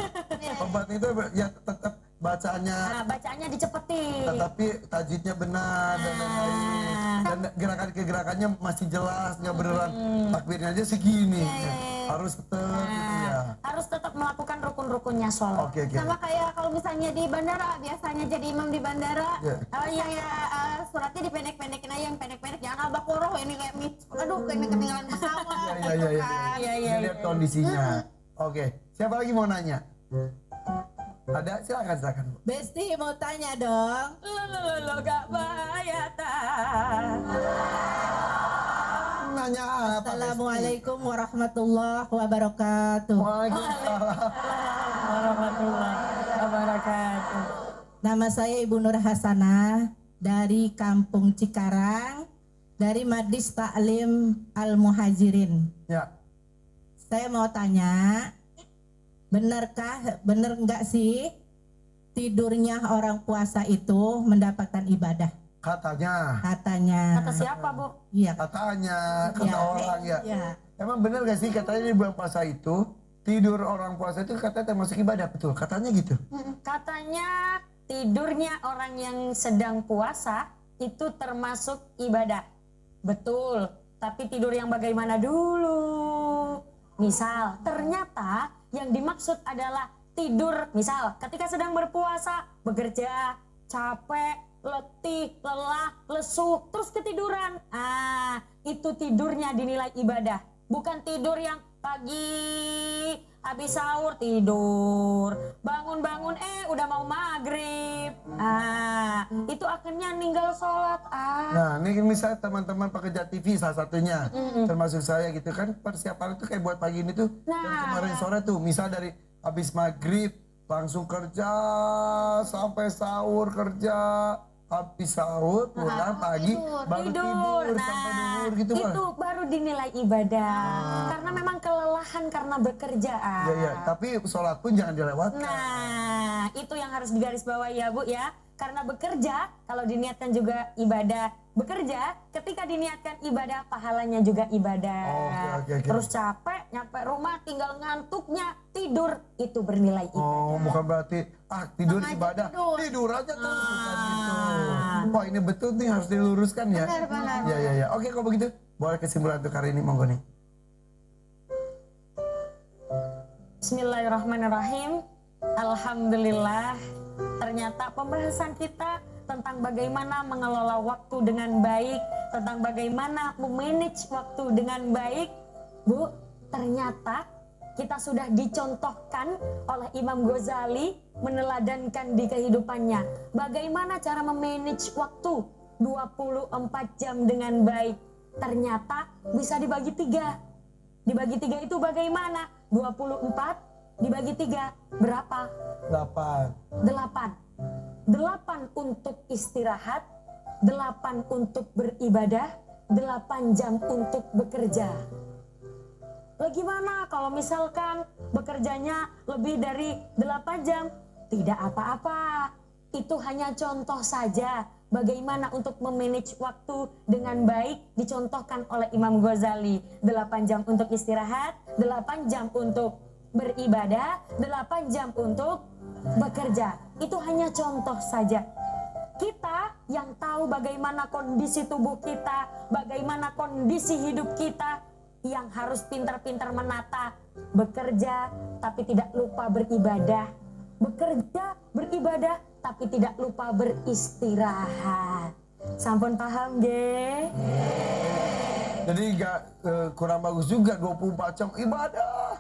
Obat itu ya tetap bacaannya dicepetin. Tetapi tajwidnya benar dan lain-lain. Dan gerakan-gerakannya masih jelas, nggak beneran takbirnya aja segini. Harus tetap gitu ya. Harus tetap melakukan rukun-rukunnya sholat. Oke. Sama kayak kalau misalnya di bandara, biasanya jadi imam di bandara, suratnya dipendek-pendekin aja, yang pendek-pendek, jangan abakoroh ini kayak aduh ketinggalan pesawat. Iya. Lihat kondisinya. Oke, siapa lagi mau nanya? Ada, silakan. Besti mau tanya dong. Lo gak bahaya Nanya apa? Assalamualaikum warahmatullahi wabarakatuh. Waalaikumsalam warahmatullahi wabarakatuh. Nama saya Ibu Nur Hasanah dari Kampung Cikarang, dari Majelis Taklim Al-Muhajirin. Ya. Saya mau tanya, benar enggak sih tidurnya orang puasa itu mendapatkan ibadah? Katanya. Kata siapa Bu? Iya. Katanya, kata orang ya. Iya. Emang bener gak sih katanya di bulan puasa itu tidur orang puasa itu katanya termasuk ibadah, betul? Katanya gitu. Katanya tidurnya orang yang sedang puasa itu termasuk ibadah. Betul. Tapi tidur yang bagaimana dulu? Misal, ternyata yang dimaksud adalah tidur, misal ketika sedang berpuasa, bekerja, capek, letih, lelah, lesu, terus ketiduran. Itu tidurnya dinilai ibadah. Bukan tidur yang pagi, habis sahur tidur, bangun-bangun udah mau maghrib. Itu akhirnya ninggal sholat. Nah, ini misalnya teman-teman pekerja TV salah satunya, termasuk saya gitu kan, persiapan itu kayak buat pagi ini tuh, dan kemarin sore tuh, misal dari habis maghrib langsung kerja sampai sahur kerja, habis sahur pulang pagi baru tidur sampai duhur gitu kan. Itu baru dinilai ibadah karena memang kelelahan karena bekerja. Iya, tapi sholat pun jangan dilewatkan. Nah, itu yang harus digarisbawahi ya Bu ya. Karena bekerja, kalau diniatkan juga ibadah. Bekerja, ketika diniatkan ibadah, pahalanya juga ibadah. Oke. Terus capek, nyampe rumah tinggal ngantuknya, tidur, itu bernilai ibadah. Bukan berarti tidur ibadah, tidur aja terus bukan gitu. Wah, ini betul nih, harus diluruskan ya. Benar. Ya. Oke, kalau begitu, boleh kesimpulan untuk hari ini, monggo nih. Bismillahirrahmanirrahim. Alhamdulillah, ternyata pembahasan kita tentang bagaimana mengelola waktu dengan baik, tentang bagaimana memanage waktu dengan baik. Bu, ternyata kita sudah dicontohkan oleh Imam Ghazali, meneladankan di kehidupannya. Bagaimana cara memanage waktu 24 jam dengan baik. Ternyata bisa dibagi 3. Dibagi 3 itu bagaimana? 24 dibagi 3 berapa? 8 untuk istirahat, 8 untuk beribadah, 8 jam untuk bekerja. Lah gimana kalau misalkan bekerjanya lebih dari 8 jam? Tidak apa-apa. Itu hanya contoh saja bagaimana untuk memanage waktu dengan baik dicontohkan oleh Imam Ghazali. 8 jam untuk istirahat, 8 jam untuk beribadah, 8 jam untuk bekerja. Itu hanya contoh saja. Kita yang tahu bagaimana kondisi tubuh kita, bagaimana kondisi hidup kita, yang harus pintar-pintar menata. Bekerja tapi tidak lupa beribadah. Bekerja, beribadah tapi tidak lupa beristirahat. Sampun paham ge? Jadi kurang bagus juga 24 jam ibadah.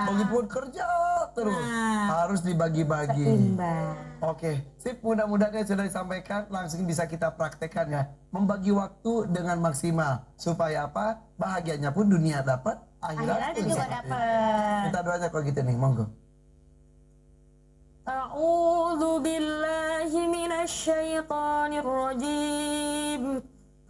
Begitupun kerja terus. Harus dibagi-bagi. Seimbang. Oke, sip, mudah-mudahan yang sudah disampaikan langsung bisa kita praktekkan ya. Membagi waktu dengan maksimal. Supaya apa? Bahagianya pun dunia dapat, akhirat pun juga dapat. Minta doanya kalau gitu nih, monggo. A'udzu billahi minasy syaithanir rajim.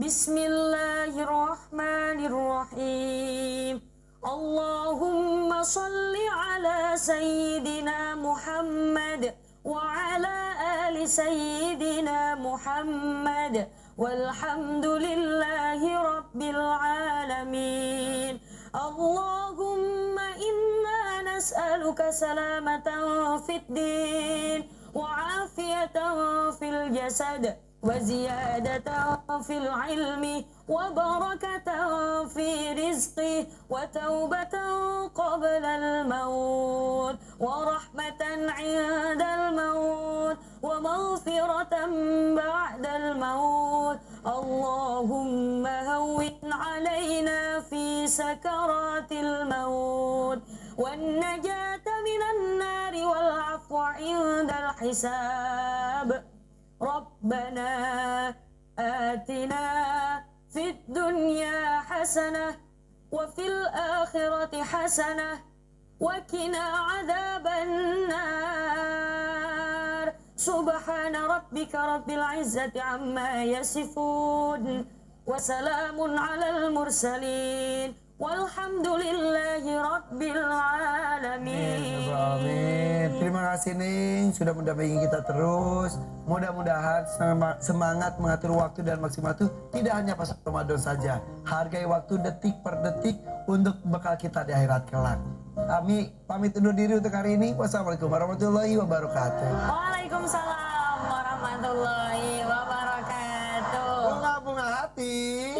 Bismillahirrahmanirrahim. Allahumma salli ala sayyidina Muhammad wa ala ali sayyidina Muhammad walhamdulillahi rabbil alamin. Allahumma inna nas'aluka salamatan fid din wa afiyatan fil jasad wa ziyadatan fil ilmi wa barakatan fi rizqi wa taubatan qabla al maut wa rahmatan 'inda al maut wa maghfiratan ba'da al maut. Allahumma hawwin 'alaina fi sakaratil maut wan najata minan nari wal 'afwa 'inda al hisab. Rabbana atina fid dunya hasanah wa fil akhirati hasanah wa qina adzaban nar. Subhana rabbika rabbil izzati amma yasifun wa salamun alal mursalin walhamdulillahi rabbil alamin. Amin. Terima kasih Ning sudah mendampingi kita terus. Mudah-mudahan semangat mengatur waktu dan maksimal itu tidak hanya pas Ramadan saja. Hargai waktu detik per detik untuk bekal kita di akhirat kelak. Kami pamit undur diri untuk hari ini. Wassalamualaikum warahmatullahi wabarakatuh. Waalaikumsalam warahmatullahi wabarakatuh. Bunga-bunga hati.